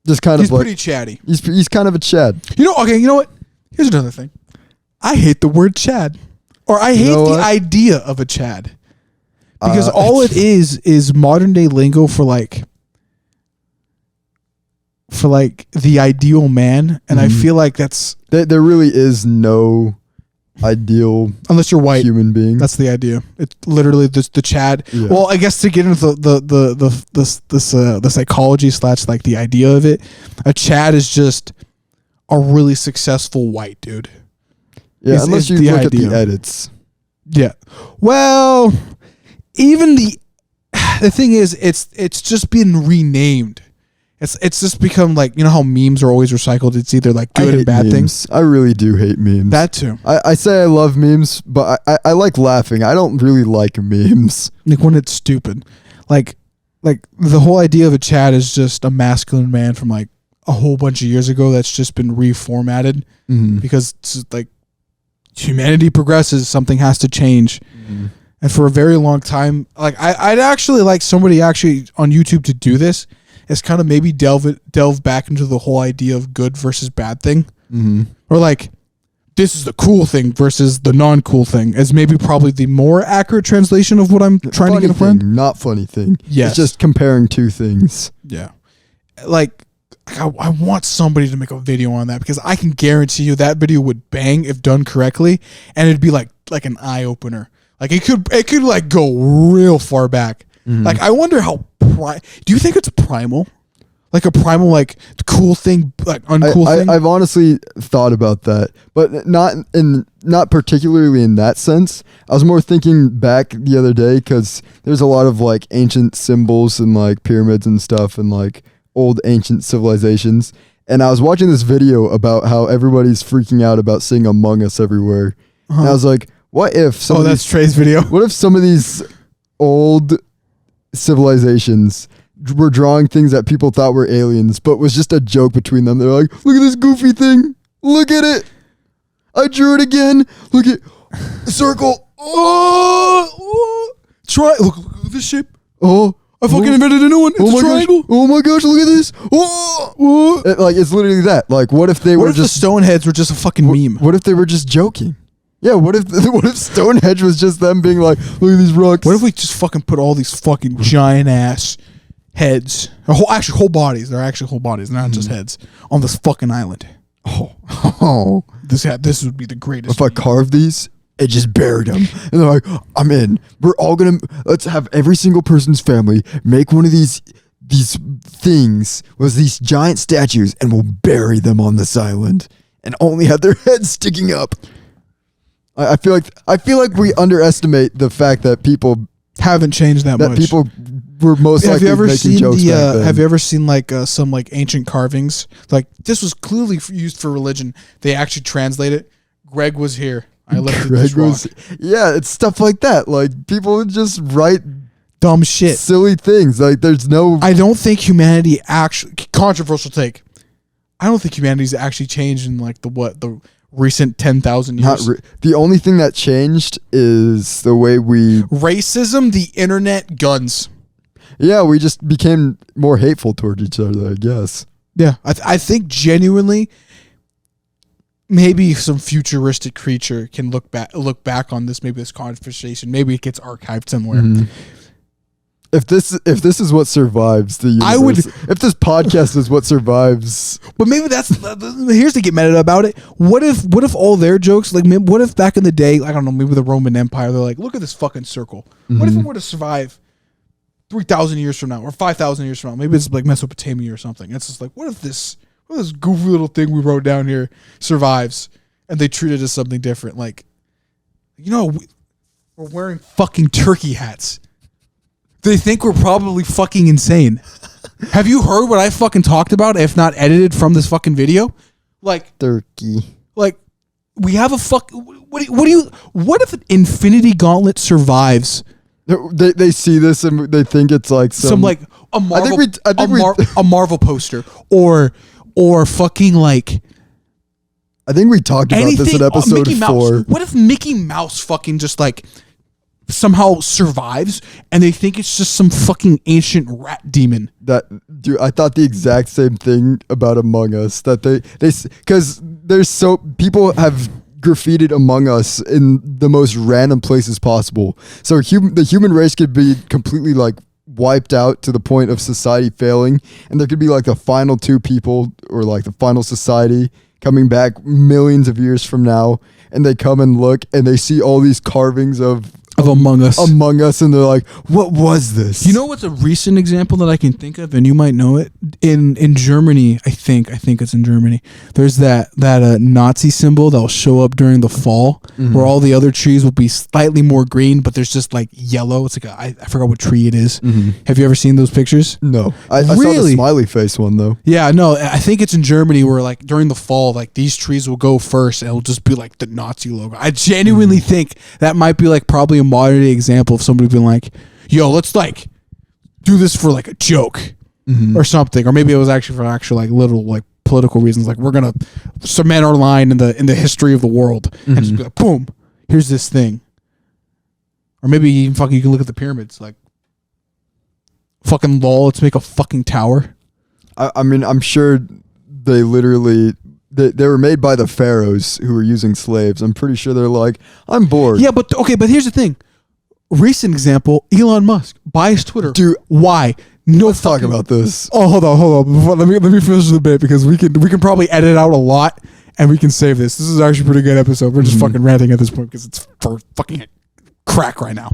just kind of like. He's pretty chatty. He's kind of a Chad. You know what? Here's another thing. I hate the word Chad. Or I hate the idea of a Chad. Because all it is modern day lingo for like the ideal man. And I feel like that's... There really is no ideal... Unless you're white. Human being. That's the idea. It's literally the Chad. Yeah. Well, I guess to get into the psychology / like the idea of it, a Chad is just a really successful white dude. Yeah, unless you look at the edits. Yeah. Well... Even the thing is, it's just been renamed. It's just become like, you know how memes are always recycled. It's either like good and bad things. I really do hate memes. That too. I say I love memes, but I like laughing. I don't really like memes. Like when it's stupid. Like the whole idea of a Chad is just a masculine man from like a whole bunch of years ago that's just been reformatted because it's like humanity progresses, something has to change. And for a very long time, like I'd actually like somebody actually on YouTube to do this, is kind of maybe delve back into the whole idea of good versus bad thing, or like this is the cool thing versus the non-cool thing, as maybe probably the more accurate translation of what I'm trying to get a friend. Not funny thing. Yes. It's just comparing two things. Yeah. Like I want somebody to make a video on that, because I can guarantee you that video would bang if done correctly, and it'd be like an eye opener. Like it could like go real far back. Like I wonder how do you think it's primal? Like a primal, like cool thing, like uncool thing. I've honestly thought about that, but not particularly in that sense. I was more thinking back the other day, because there's a lot of like ancient symbols and like pyramids and stuff and like old ancient civilizations. And I was watching this video about how everybody's freaking out about seeing Among Us everywhere. And I was like, what if that's Trey's video. What if some of these old civilizations were drawing things that people thought were aliens, but was just a joke between them? They're like, look at this goofy thing. Look at it. I drew it again. Look at circle. Oh, try. Look at this shape. Oh, I fucking invented a new one. It's a triangle. Gosh. Oh my gosh, look at this. Oh. It's literally that. Like, what if they were just the Stoneheads were just a fucking meme? What if they were just joking? Yeah, what if Stonehenge was just them being like, look at these rocks? What if we just fucking put all these fucking giant ass heads, or whole bodies? They're actually whole bodies, not just heads, on this fucking island. Oh, this would be the greatest. If I carved these and just buried them, and they're like, I'm in. We're all gonna let's have every single person's family make one of these things with these giant statues, and we'll bury them on this island, and only have their heads sticking up. I feel like we underestimate the fact that people haven't changed that much. That people were most likely making jokes back then. Have you ever seen like some like ancient carvings? Like this was clearly used for religion. They actually translate it. Greg was here. I lifted this rock. Yeah, it's stuff like that. Like people would just write dumb shit, silly things. Like there's no. I don't think humanity actually, controversial take, I don't think humanity's actually changed in like the recent 10,000 years. The only thing that changed is the way we racism, the internet, guns. Yeah, we just became more hateful toward each other, I guess. Yeah, I think genuinely, maybe some futuristic creature can look back on this. Maybe this conversation, maybe it gets archived somewhere. Mm-hmm. If this is what survives the universe, if this podcast is what survives, but maybe here's to get mad about it. What if all their jokes, like what if back in the day, I don't know, maybe the Roman Empire, they're like, look at this fucking circle. What if it were to survive 3,000 years from now or 5,000 years from now? Maybe it's like Mesopotamia or something. It's just like, what if this goofy little thing we wrote down here survives, and they treat it as something different? Like, we're wearing fucking turkey hats. They think we're probably fucking insane. Have you heard what I fucking talked about, if not edited from this fucking video? Like turkey. Like we have a what if an Infinity Gauntlet survives? They see this and they think it's like some like a Marvel, a Marvel poster or fucking like. I think we talked about this in episode 4. What if Mickey Mouse fucking just like somehow survives, and they think it's just some fucking ancient rat demon? Dude, I thought the exact same thing about Among Us. That they because people have graffitied Among Us in the most random places possible. So the human race could be completely like wiped out to the point of society failing, and there could be like the final 2 people or like the final society coming back millions of years from now, and they come and look and they see all these carvings of Among Us, and they're like, "What was this?" You know what's a recent example that I can think of, and you might know it in Germany. I think it's in Germany. There's that Nazi symbol that will show up during the fall, where all the other trees will be slightly more green, but there's just like yellow. It's like I forgot what tree it is. Have you ever seen those pictures? No, I saw the smiley face one though. Yeah, no, I think it's in Germany where like during the fall, like these trees will go first, and it'll just be like the Nazi logo. I genuinely think that might be like probably a modern day example of somebody being like, yo, let's like do this for like a joke or something, or maybe it was actually for actual like little like political reasons, like we're gonna cement our line in the history of the world and just be like, boom, here's this thing. Or maybe even fucking you can look at the pyramids, like fucking lol, let's make a fucking tower. I mean, I'm sure they literally they were made by the pharaohs who were using slaves. I'm pretty sure they're like, I'm bored. Yeah, but here's the thing. Recent example, Elon Musk buys Twitter. Dude, why? Let's talk about this. Oh, hold on. Let me finish the bit because we can probably edit out a lot and we can save this. This is actually a pretty good episode. We're just fucking ranting at this point because it's for fucking crack right now.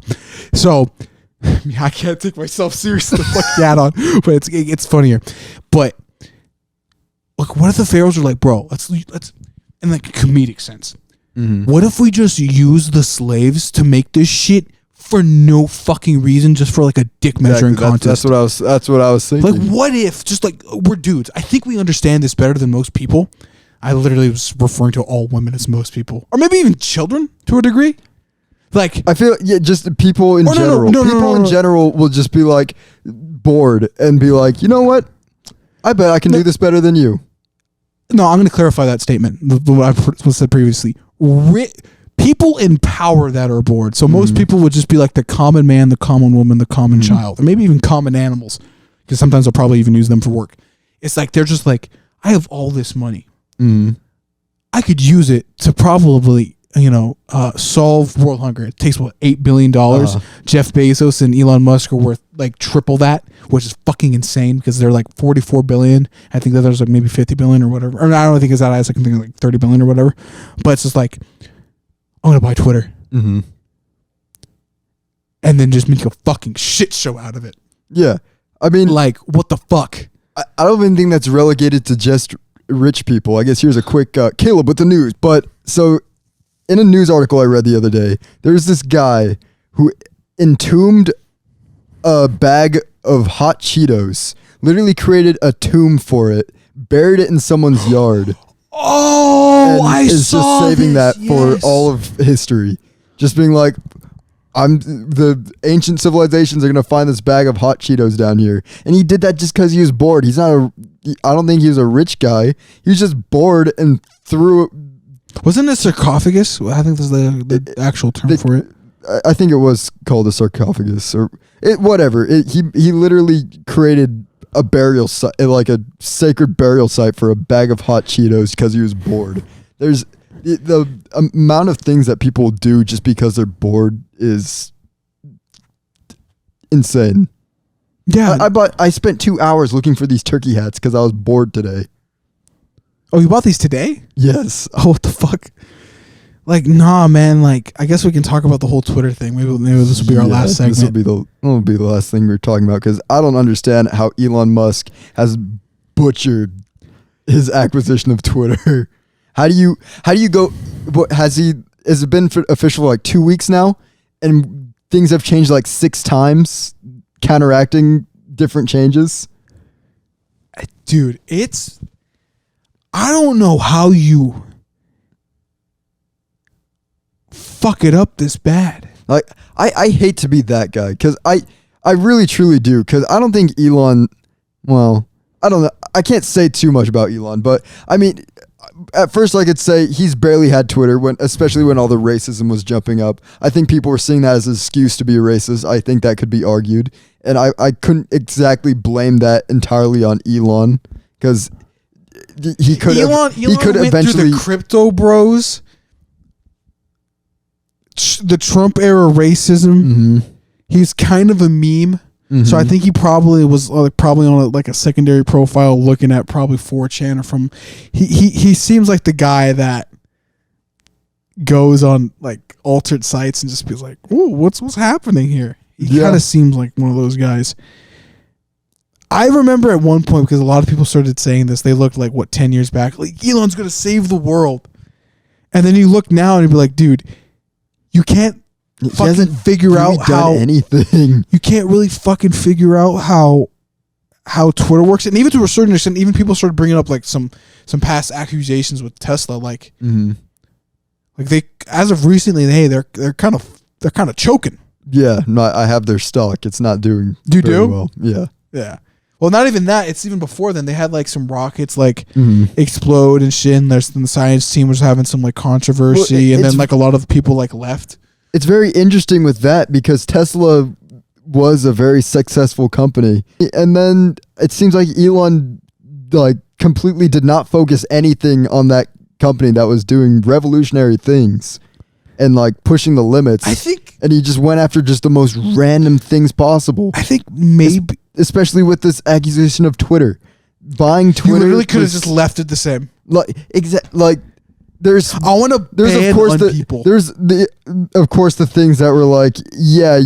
So I can't take myself seriously. Fuck that on, but it's funnier. But look, what if the pharaohs are like, bro? Let's in like a comedic sense. What if we just use the slaves to make this shit for no fucking reason, just for like a dick measuring contest? That's what I was thinking. Like, what if just like we're dudes? I think we understand this better than most people. I literally was referring to all women as most people, or maybe even children to a degree. Like, I feel just people in general. People in general will just be like bored and be like, you know what? I bet I can do this better than you. No, I'm going to clarify that statement. What I said previously. People in power that are bored. So most people would just be like the common man, the common woman, the common child, or maybe even common animals, because sometimes they'll probably even use them for work. It's like they're just like, I have all this money. I could use it to probably solve world hunger. It takes what, $8 billion. Jeff Bezos and Elon Musk are worth like triple that, which is fucking insane because they're like 44 billion. I think that there's like maybe 50 billion or whatever. Or I don't think it's that high. I can think like 30 billion or whatever. But it's just like, I'm gonna buy Twitter, and then just make a fucking shit show out of it. Yeah, I mean, like, what the fuck? I don't even think that's relegated to just rich people. I guess here's a quick Caleb with the news. But so, in a news article I read the other day, there's this guy who entombed a bag of hot Cheetos, literally created a tomb for it, buried it in someone's yard. Oh, I is saw just saving this, that for all of history. Just being like, the ancient civilizations are gonna find this bag of hot Cheetos down here, and he did that just because he was bored. I don't think he was a rich guy. He was just bored and threw it. Wasn't it sarcophagus? I think that's the actual term for it. I think it was called a sarcophagus or whatever. He literally created a burial site, like a sacred burial site for a bag of hot Cheetos because he was bored. There's the amount of things that people do just because they're bored is insane. Yeah, I spent 2 hours looking for these turkey hats because I was bored today. Oh, you bought these today? Yes. Oh, what the fuck? Like, nah, man. Like, I guess we can talk about the whole Twitter thing. Maybe this will be our last segment. This will be the last thing we're talking about because I don't understand how Elon Musk has butchered his acquisition of Twitter. How do you go? What has it been official for like 2 weeks now, and things have changed like 6 times, counteracting different changes. Dude, I don't know how you fuck it up this bad. Like, I hate to be that guy because I really truly do, because I don't think Elon, well, I don't know, I can't say too much about Elon, but I mean, at first I could say he's barely had Twitter, especially when all the racism was jumping up. I think people were seeing that as an excuse to be a racist. I think that could be argued, and I couldn't exactly blame that entirely on Elon, because he could went eventually through the crypto bros, the Trump era racism. He's kind of a meme. So I think he probably was probably on a secondary profile looking at probably 4chan or from. He seems like the guy that goes on like altered sites and just be like, "Ooh, what's happening here?" He kind of seems like one of those guys. I remember at one point, because a lot of people started saying this, they looked like 10 years back, like Elon's gonna save the world, and then you look now and you be like, dude, you can't. He hasn't figure out how anything. You can't really fucking figure out how Twitter works, and even to a certain extent, even people started bringing up like some past accusations with Tesla, like they, as of recently, they're kind of choking. Yeah, no, I have their stock. It's not doing. You very do? well. Yeah. Yeah. Well, not even that. It's even before then. They had like some rockets explode and shit. And the science team was having some like controversy, and then like a lot of the people like left. It's very interesting with that because Tesla was a very successful company, and then it seems like Elon like completely did not focus anything on that company that was doing revolutionary things and like pushing the limits. I think, and he just went after just the most random things possible. I think maybe especially with this accusation of Twitter. Buying Twitter. You literally could have just left it the same. Like there's I want to ban of course on the people. there's the things that were like, yeah,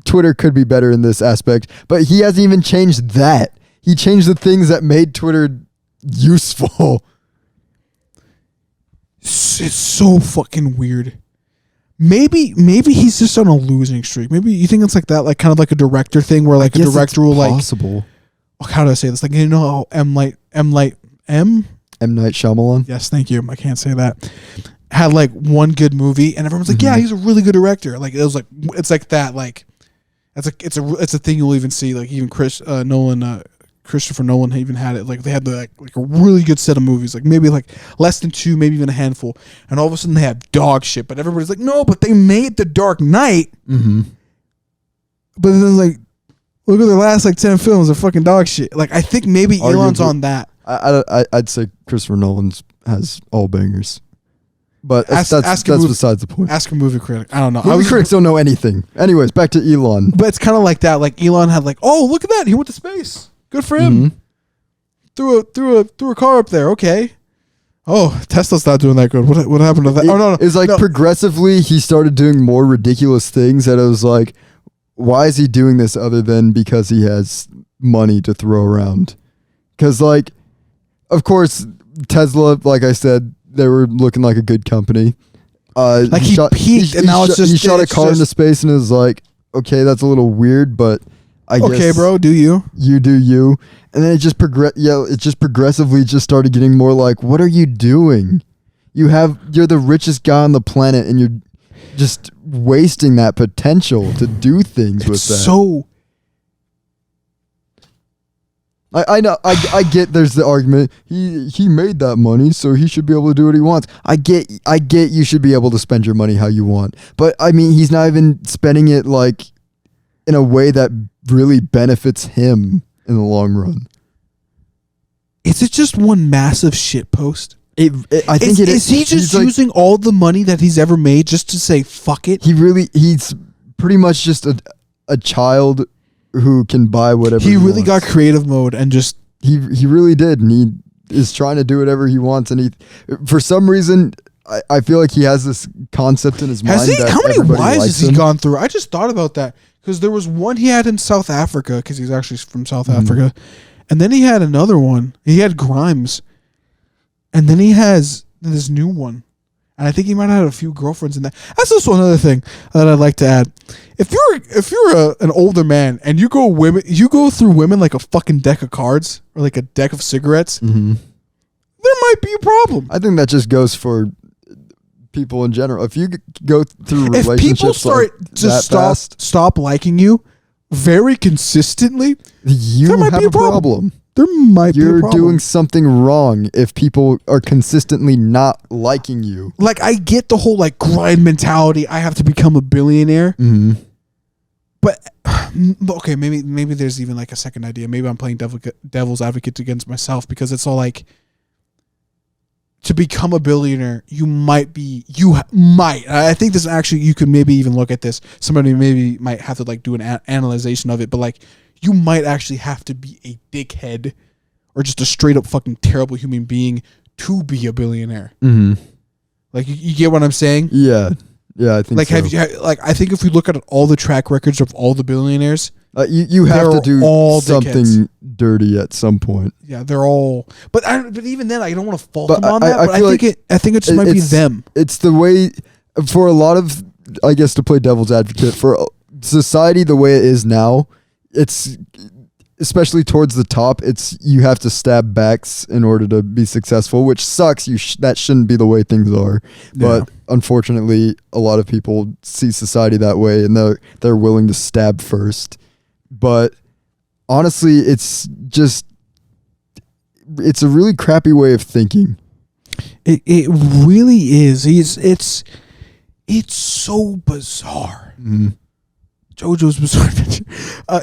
Twitter could be better in this aspect, but he hasn't even changed that. He changed the things that made Twitter useful. It's so fucking weird. Maybe he's just on a losing streak. Maybe you think it's like that, like kind of like a director thing, where like a director will possible. Like, how do I say this? Like, you know how M. Night Shyamalan. Yes, thank you. I can't say that. Had like one good movie, and everyone's like, yeah, he's a really good director. Like, it was like, it's like that. Like, it's a thing you'll even see. Like, even Christopher Nolan even had it. Like, they had like a really good set of movies. Like, maybe like less than 2, maybe even a handful. And all of a sudden they have dog shit. But everybody's like, no, but they made The Dark Knight. Mm-hmm. But then like, look at their last like 10 films are fucking dog shit. Like, I think maybe Elon's on that. I'd say Christopher Nolan has all bangers. But that's besides the point. Ask a movie critic. I don't know. Movie critics don't know anything. Anyways, back to Elon. But it's kind of like that. Like, Elon had like, oh, look at that. He went to space. Good for him. Mm-hmm. Threw a car up there. Okay. Oh, Tesla's not doing that good. What happened to that? Oh, no. It's like progressively he started doing more ridiculous things that it was like, why is he doing this other than because he has money to throw around? Because, like, of course, Tesla, like I said, they were looking like a good company. Like, he peaked, and now it's just... He shot a car into space, and it was like, okay, that's a little weird, but I guess... Okay, bro, do you? You do you. And then it just progressively just started getting more like, what are you doing? You're the richest guy on the planet, and you're just wasting that potential to do things with that. So... I know. I get. There's the argument. He made that money, so he should be able to do what he wants. I get. You should be able to spend your money how you want. But I mean, he's not even spending it like in a way that really benefits him in the long run. Is it just one massive shit post? I think it is. Is he just using all the money that he's ever made just to say fuck it? He's pretty much just a child who can buy whatever he really wants. got creative mode and just he really did, and he is trying to do whatever he wants, and he for some reason I feel like he has this concept in his mind. How many wives has he gone through? I just thought about that because there was one he had in South Africa because he's actually from South Africa, and then he had another one. He had Grimes, and then he has this new one. And I think he might have had a few girlfriends in that. That's also another thing that I'd like to add. If you're an older man and you go through women like a fucking deck of cards or like a deck of cigarettes, there might be a problem. I think that just goes for people in general. If you go through relationships, if people start to stop liking you very consistently, you have a problem. There might be a problem. You're doing something wrong if people are consistently not liking you. Like, I get the whole, like, grind mentality. I have to become a billionaire. Mm-hmm. But, okay, maybe there's even, like, a second idea. Maybe I'm playing devil's advocate against myself because it's all, like, to become a billionaire, you might. I think this actually, you could maybe even look at this. Somebody maybe might have to, like, do an analyzation of it, but, like, you might actually have to be a dickhead or just a straight up fucking terrible human being to be a billionaire. Mm-hmm. Like, you get what I'm saying? Yeah, I think like, so. I think if we look at all the track records of all the billionaires, you have to do something dirty at some point. Yeah, they're all. But even then, I don't want to fault them on that. I think it just might be them. It's the way for a lot of, I guess, to play devil's advocate for society the way it is now. It's especially towards the top. You have to stab backs in order to be successful, which sucks. That shouldn't be the way things are. Yeah. But unfortunately, a lot of people see society that way, and they're willing to stab first. But honestly, it's a really crappy way of thinking. It really is. It's so bizarre. Mm-hmm. JoJo's Bizarre Adventure.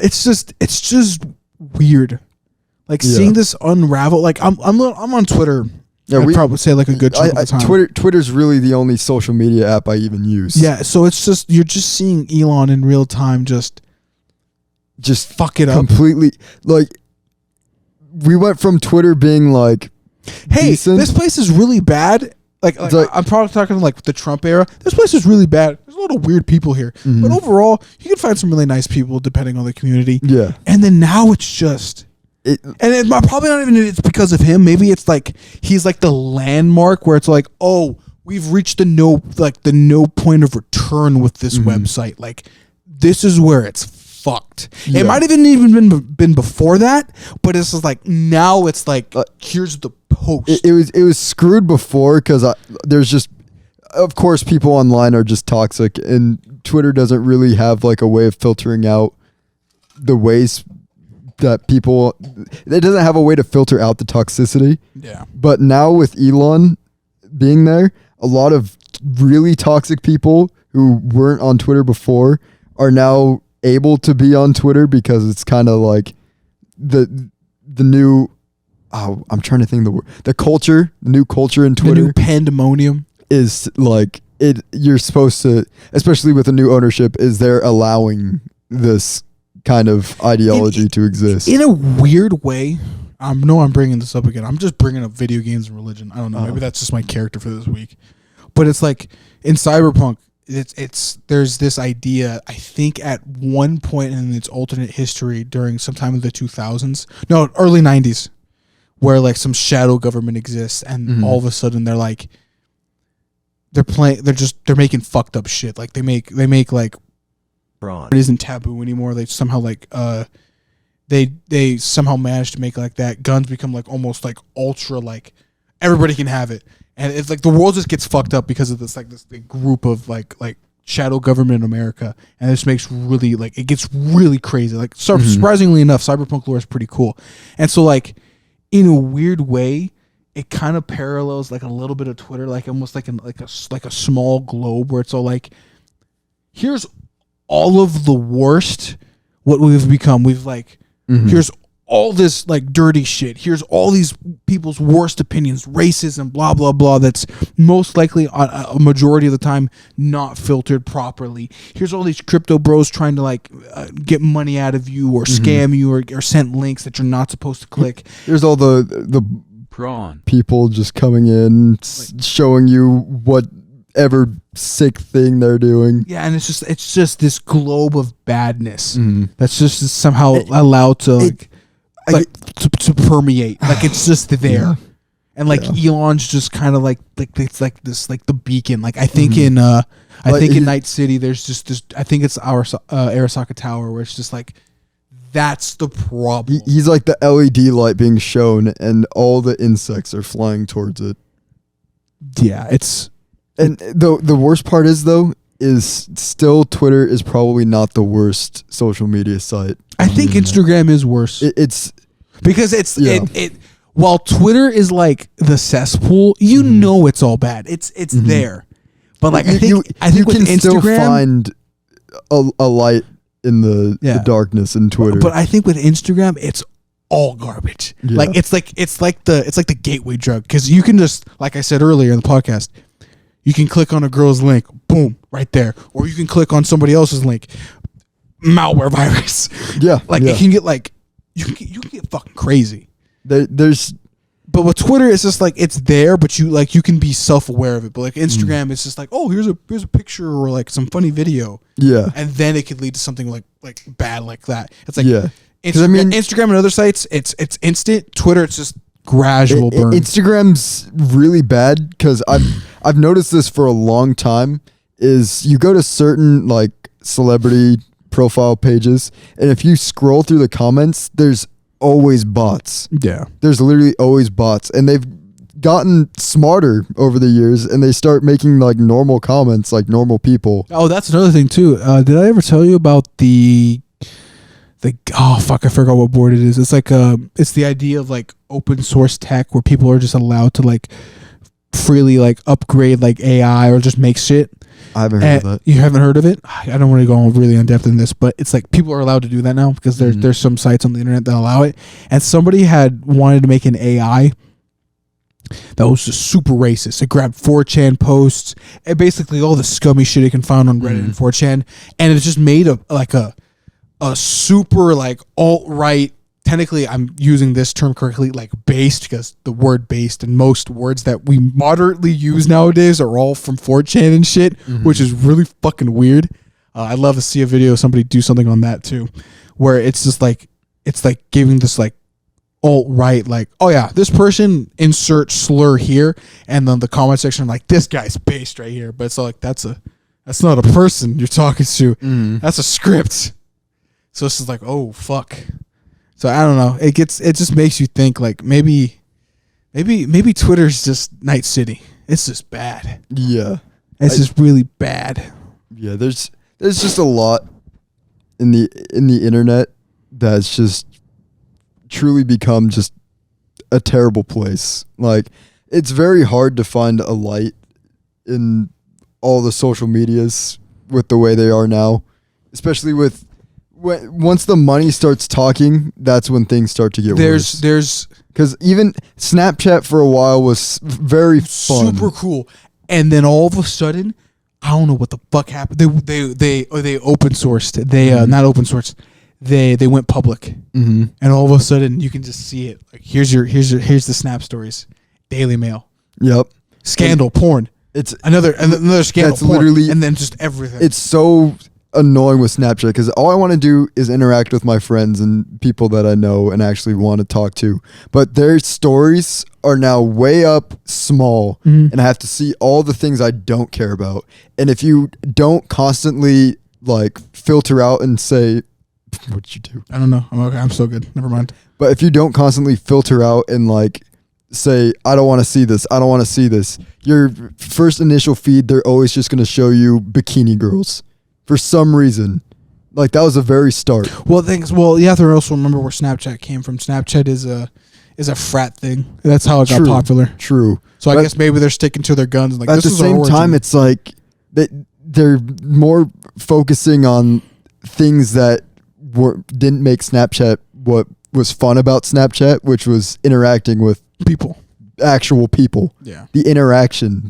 It's just weird. Like, seeing this unravel. Like, I'm on Twitter. Yeah, I'd probably say like a good chunk of the time. Twitter's really the only social media app I even use. Yeah, so it's just you're just seeing Elon in real time, just just fuck it up completely. Like, we went from Twitter being like, hey, decent. this place is really bad. Like I'm probably talking like the Trump era. This place is really bad. There's a lot of weird people here, but overall, you can find some really nice people depending on the community. Yeah, and then now it's just. Probably not even it's because of him. Maybe it's like he's like the landmark where it's like, oh, we've reached the no point of return with this website. Like, this is where it's fucked. Yeah. It might have even been before that, but it's just like now it's like here's the post. It was screwed before because there's just, of course, people online are just toxic, and Twitter doesn't really have like a way of filtering out the ways that people. It doesn't have a way to filter out the toxicity. Yeah. But now with Elon being there, a lot of really toxic people who weren't on Twitter before are now able to be on Twitter because it's kind of like the new. Oh, I'm trying to think of the word. The new culture in Twitter. The new pandemonium is like it. You're supposed to, especially with a new ownership, is they're allowing this kind of ideology to exist in a weird way. I know I'm bringing this up again. I'm just bringing up video games and religion. I don't know. Maybe that's just my character for this week. But it's like in Cyberpunk, there's this idea. I think at one point in its alternate history during some time of the 2000s, no, early 90s, where like some shadow government exists, and all of a sudden they're like they're making fucked up shit. Like they make like. It isn't taboo anymore. They somehow like they somehow managed to make like that. Guns become like almost like ultra like everybody can have it, and it's like the world just gets fucked up because of this like this big group of like shadow government in America, and this makes really like it gets really crazy. Like surprisingly enough, cyberpunk lore is pretty cool, and so like in a weird way, it kind of parallels like a little bit of Twitter, like almost like a small globe where it's all like here's all of the worst what we've become. We've like here's all this like dirty shit. Here's all these people's worst opinions, racism, blah blah blah. That's most likely a majority of the time not filtered properly. Here's all these crypto bros trying to like get money out of you or scam you or send links that you're not supposed to click. There's all the prawn people just coming in, showing you whatever sick thing they're doing. Yeah, and it's just this globe of badness that's just somehow allowed to to permeate. Like it's just there. And like Elon's just kind of like it's like this like the beacon. Like I think in Night City there's just this. I think it's our Arasaka Tower where it's just like that's the problem. He's like the LED light being shown, and all the insects are flying towards it. Yeah, it's. And the worst part is though is still Twitter is probably not the worst social media site. I think Instagram is worse. It's because it while Twitter is like the cesspool, you know it's all bad. It's there. But like I think you with can Instagram, still find a light in the darkness in Twitter. But I think with Instagram it's all garbage. Yeah. Like it's like the gateway drug, because you can just, like I said earlier in the podcast, you can click on a girl's link, boom, right there. Or you can click on somebody else's link, malware virus. Yeah. Like it can get like you can get fucking crazy. But with Twitter, it's just like it's there, but you can be self-aware of it. But like Instagram, it's just like, oh, here's a picture or like some funny video. Yeah. And then it could lead to something like bad like that. It's like Instagram and other sites, it's instant. Twitter, it's just gradual burn. Instagram's really bad because I've noticed this for a long time. Is you go to certain like celebrity profile pages, and if you scroll through the comments, there's always bots. Yeah, there's literally always bots, and they've gotten smarter over the years, and they start making like normal comments like normal people. Oh, that's another thing too. Did I ever tell you about the oh fuck, I forgot what board it is. It's like it's the idea of like open source tech where people are just allowed to like freely like upgrade like AI or just make shit. I haven't heard of that. You haven't heard of it? I don't want to go really in depth in this, but it's like people are allowed to do that now because there's some sites on the internet that allow it. And somebody had wanted to make an AI that was just super racist. It grabbed 4chan posts and basically all the scummy shit it can find on Reddit and 4chan, and it just made a a super like alt-right, technically I'm using this term correctly, like based, because the word based and most words that we moderately use nowadays are all from 4chan and shit, which is really fucking weird. I'd love to see a video of somebody do something on that too, where it's just like, it's like giving this like alt-right, like, oh yeah, this person insert slur here, and then the comment section like, this guy's based right here, but it's like, that's not a person you're talking to, that's a script. So it's just like, oh fuck. So I don't know. It just makes you think like maybe Twitter's just Night City. It's just bad. Yeah, it's just really bad. Yeah, there's just a lot in the internet that's just truly become just a terrible place. Like, it's very hard to find a light in all the social medias with the way they are now, especially with once the money starts talking, that's when things start to get worse. There's because even Snapchat for a while was very fun, super cool, and then all of a sudden, I don't know what the fuck happened. They open sourced. They not open sourced. They went public, and all of a sudden you can just see it. Like here's the Snap stories, Daily Mail. Yep. Scandal, porn. It's another scandal. That's porn, literally, and then just everything. It's so annoying with Snapchat because all I want to do is interact with my friends and people that I know and actually want to talk to. But their stories are now way up small, and I have to see all the things I don't care about. And if you don't constantly like filter out and say, what'd you do? I don't know. I'm okay. I'm so good. Never mind. But if you don't constantly filter out and like say, I don't want to see this, I don't want to see this, your first initial feed, they're always just going to show you bikini girls for some reason. Like, that was the very start. Well, you have to also remember where Snapchat came from. Snapchat is a frat thing. That's how it got popular. True. So I guess maybe they're sticking to their guns. Like, at this the is our same origin. time, it's like they're more focusing on things that didn't make Snapchat what was fun about Snapchat, which was interacting with actual people. Yeah. The interaction.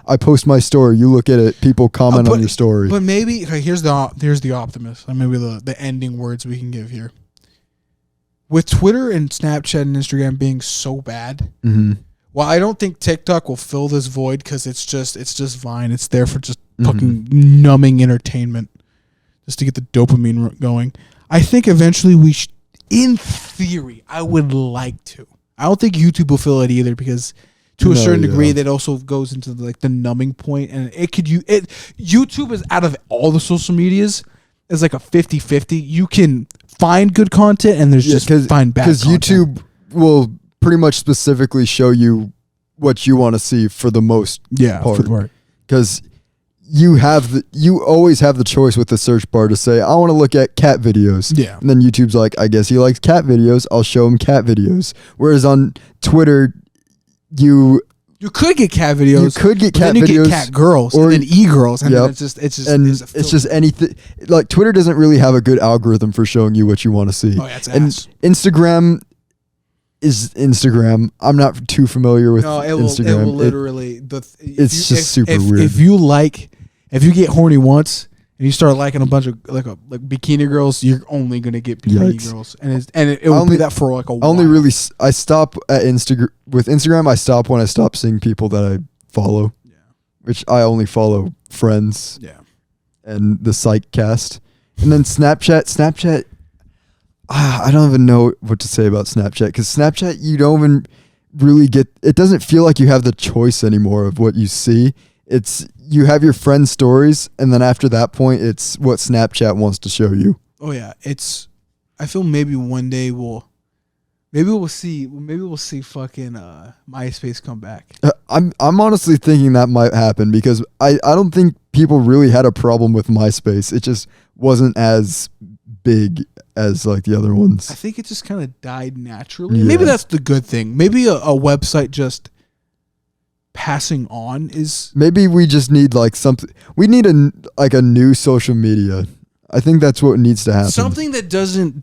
I post my story, you look at it, people comment on your story. But maybe here's the optimist. And maybe the ending words we can give here. With Twitter and Snapchat and Instagram being so bad, well, I don't think TikTok will fill this void because it's just Vine. It's there for just fucking numbing entertainment, just to get the dopamine going. I think eventually in theory, I would like to. I don't think YouTube will fill it either because to a certain degree that also goes into the numbing point, and YouTube is, out of all the social medias, is like a 50-50. You can find good content and there's find bad content. Because YouTube will pretty much specifically show you what you want to see for the most part. Because you always have the choice with the search bar to say, I want to look at cat videos. Yeah. And then YouTube's like, I guess he likes cat videos. I'll show him cat videos. Whereas on Twitter, you could get cat videos. You could get cat then videos. You get cat girls or, and then e-girls. And then it's just anything. Like, Twitter doesn't really have a good algorithm for showing you what you want to see. Oh, yeah, it's and ass. Instagram is Instagram. I'm not too familiar with Instagram. It will literally. It's just super weird. If you get horny once and you start liking a bunch of like bikini girls, you're only gonna get bikini girls, and it will be that for like a while. I stop at Instagram with Instagram. I stop when I stop seeing people that I follow. Yeah, which I only follow friends. Yeah, and the Psychcast, and then Snapchat. I don't even know what to say about Snapchat because Snapchat, you don't even really get. It doesn't feel like you have the choice anymore of what you see. It's you have your friends' stories, and then after that point, it's what Snapchat wants to show you. Oh yeah, I feel maybe one day we'll see fucking MySpace come back. I'm honestly thinking that might happen because I don't think people really had a problem with MySpace. It just wasn't as big as like the other ones. I think it just kind of died naturally. Yeah. Maybe that's the good thing. Maybe a website just passing on is. Maybe we just need like something. We need a new social media. I think that's what needs to happen. Something that doesn't.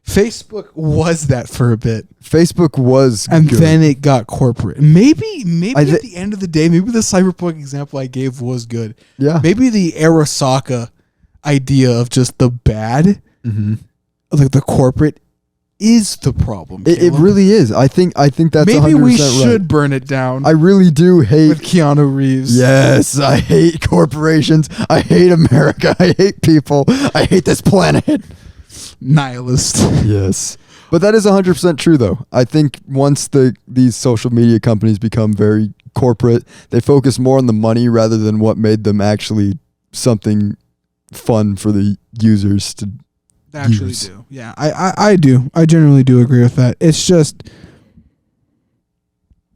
Facebook was that for a bit. Facebook was, and good. Then it got corporate. Maybe at the end of the day, maybe the Cyberpunk example I gave was good. Yeah. Maybe the Arasaka idea of just the bad, like the corporate, is the problem. It really is. I think that's maybe 100% we right. should burn it down. I really do hate with Keanu Reeves. Yes, I hate corporations. I hate America. I hate people. I hate this planet. Nihilist. Yes. But that is 100% true, though. I think once these social media companies become very corporate, they focus more on the money rather than what made them actually something fun for the users to Actually use. do. Yeah, I do. I generally do agree with that. It's just,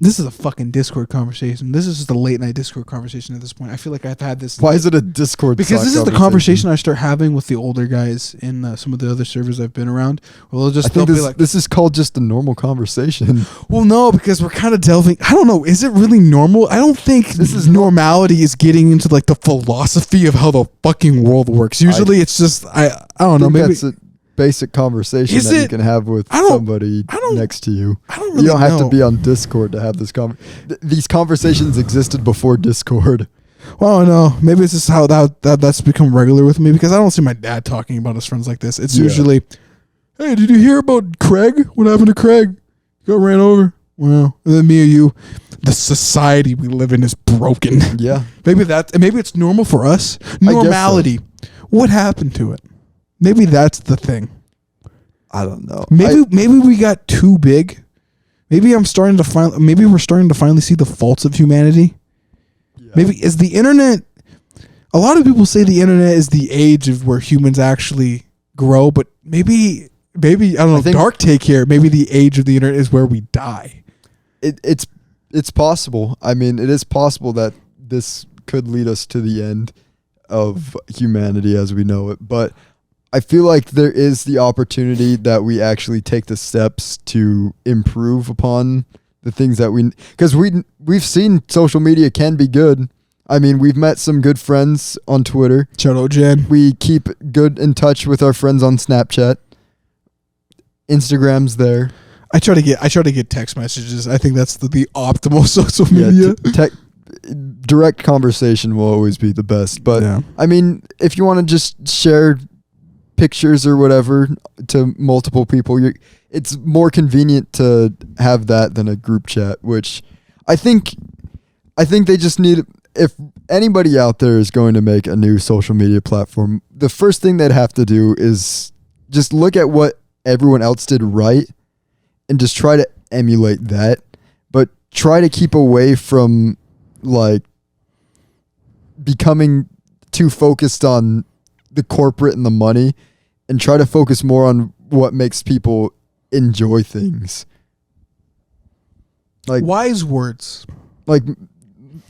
this is a fucking Discord conversation. This is just a late night Discord conversation at this point. I feel like I've had this. Why is it a Discord? Because this is the conversation I start having with the older guys in some of the other servers I've been around. Well, they'll be like, this is called just a normal conversation. well, no, because we're kind of delving. I don't know. Is it really normal? I don't think this is normality is getting into like the philosophy of how the fucking world works. Usually, it's just I don't know. Maybe that's a basic conversation Is that you it? can have with somebody next to you. I don't really You don't have know. to be on Discord to have this these conversations existed before Discord. Well, no. Maybe it's just how that's become regular with me because I don't see my dad talking about his friends like this. It's usually, hey, did you hear about Craig? What happened to Craig? Got ran over. Well, and then me or you, the society we live in is broken. Yeah. Maybe it's normal for us. Normality. What happened to it? Maybe that's the thing. I don't know. Maybe we got too big. Maybe we're starting to finally see the faults of humanity. Yeah. Maybe is the internet. A lot of people say the internet is the age of where humans actually grow, but maybe I don't know. Dark take here. Maybe the age of the internet is where we die. It's possible. I mean, it is possible that this could lead us to the end of humanity as we know it, but I feel like there is the opportunity that we actually take the steps to improve upon the things that because we've seen social media can be good. I mean, we've met some good friends on Twitter. Shout out Jen. We keep good in touch with our friends on Snapchat. Instagram's there. I try to get text messages. I think that's the optimal social media. Direct conversation will always be the best. But I mean, if you want to just share pictures or whatever to multiple people, it's more convenient to have that than a group chat, which I think they just need. If anybody out there is going to make a new social media platform, the first thing they'd have to do is just look at what everyone else did right and just try to emulate that, but try to keep away from like becoming too focused on the corporate and the money, and try to focus more on what makes people enjoy things. Like wise words. Like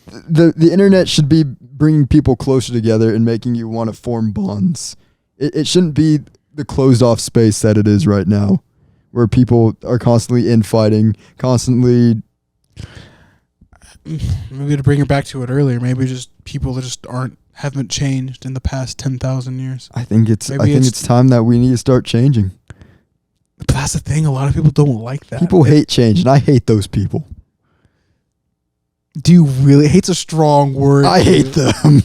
the internet should be bringing people closer together and making you want to form bonds. It shouldn't be the closed off space that it is right now, where people are constantly infighting, constantly. Maybe to bring it back to it earlier, maybe just people that just haven't changed in the past 10,000 years. I think it's time that we need to start changing. But that's the thing. A lot of people don't like that. People hate change, and I hate those people. Do you really? Hate's a strong word. I hate them.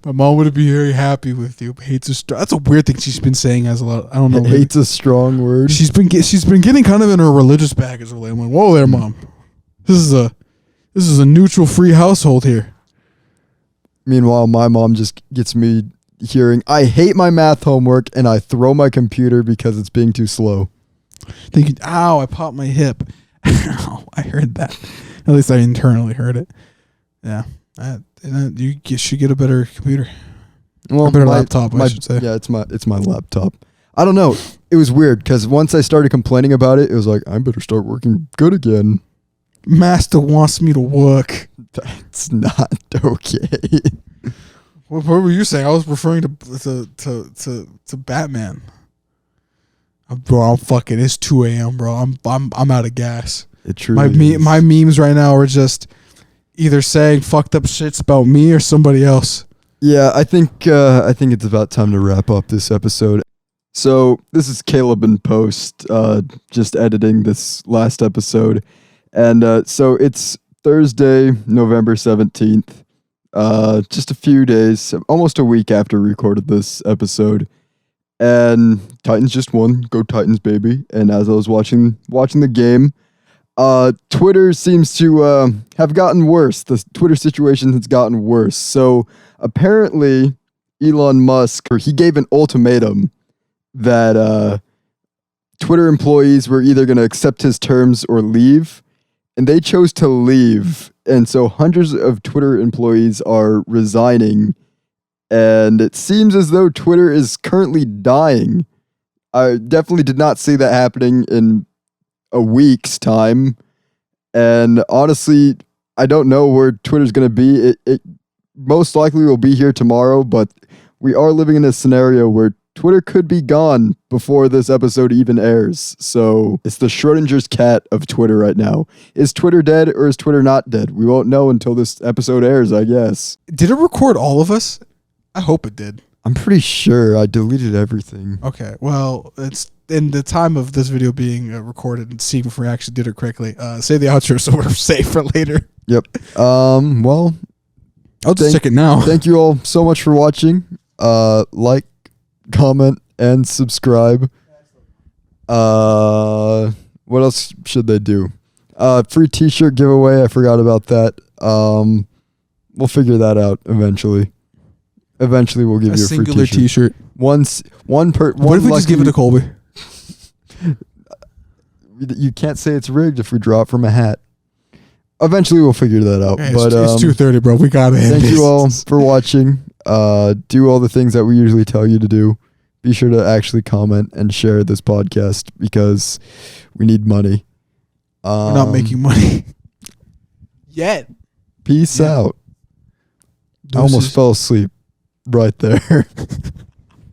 My mom would be very happy with you. That's a weird thing she's been saying as a lot. I don't know. Hate's a strong word. She's been getting kind of in her religious baggage lately. I'm like, whoa there, Mom. This is a neutral free household here. Meanwhile, my mom just gets me hearing, I hate my math homework, and I throw my computer because it's being too slow. Thinking, ow, I popped my hip. Ow, I heard that. At least I internally heard it. Yeah. You should get a better computer. Well, a better laptop, I should say. Yeah, it's my laptop. I don't know. It was weird because once I started complaining about it, it was like, I better start working good again. Master wants me to work. That's not okay. What were you saying? I was referring to Batman. Bro, I'm fucking. It's 2 a.m., bro. I'm out of gas. It truly is. My memes right now are just either saying fucked up shits about me or somebody else. Yeah, I think it's about time to wrap up this episode. So this is Caleb in post, just editing this last episode, and so it's Thursday, November 17th. just a few days, almost a week after we recorded this episode. And Titans just won. Go Titans, baby. And as I was watching the game, Twitter seems to have gotten worse. The Twitter situation has gotten worse. So apparently Elon Musk, he gave an ultimatum that Twitter employees were either going to accept his terms or leave. And they chose to leave. And so hundreds of Twitter employees are resigning. And it seems as though Twitter is currently dying. I definitely did not see that happening in a week's time. And honestly, I don't know where Twitter's going to be. It most likely will be here tomorrow, but we are living in a scenario where Twitter could be gone before this episode even airs. So it's the Schrodinger's cat of Twitter right now. Is Twitter dead or is Twitter not dead? We won't know until this episode airs, I guess. Did it record all of us? I hope it did. I'm pretty sure I deleted everything. Okay, well, it's in the time of this video being recorded and seeing if we actually did it correctly. Say the outro so we're safe for later. Yep. Well, I'll just check it now. Thank you all so much for watching. Like, comment, and subscribe. What else should they do? Free t-shirt giveaway. I forgot about that. We'll figure that out eventually. Eventually, we'll give you a free singular t-shirt. One What if we just give it to Colby? You can't say it's rigged if we draw it from a hat. Eventually, we'll figure that out. Hey, but it's 2:30, bro. We got it. Thank you all for watching. Do all the things that we usually tell you to do. Be sure to actually comment and share this podcast because we need money. We're not making money yet. Peace out. I almost fell asleep right there.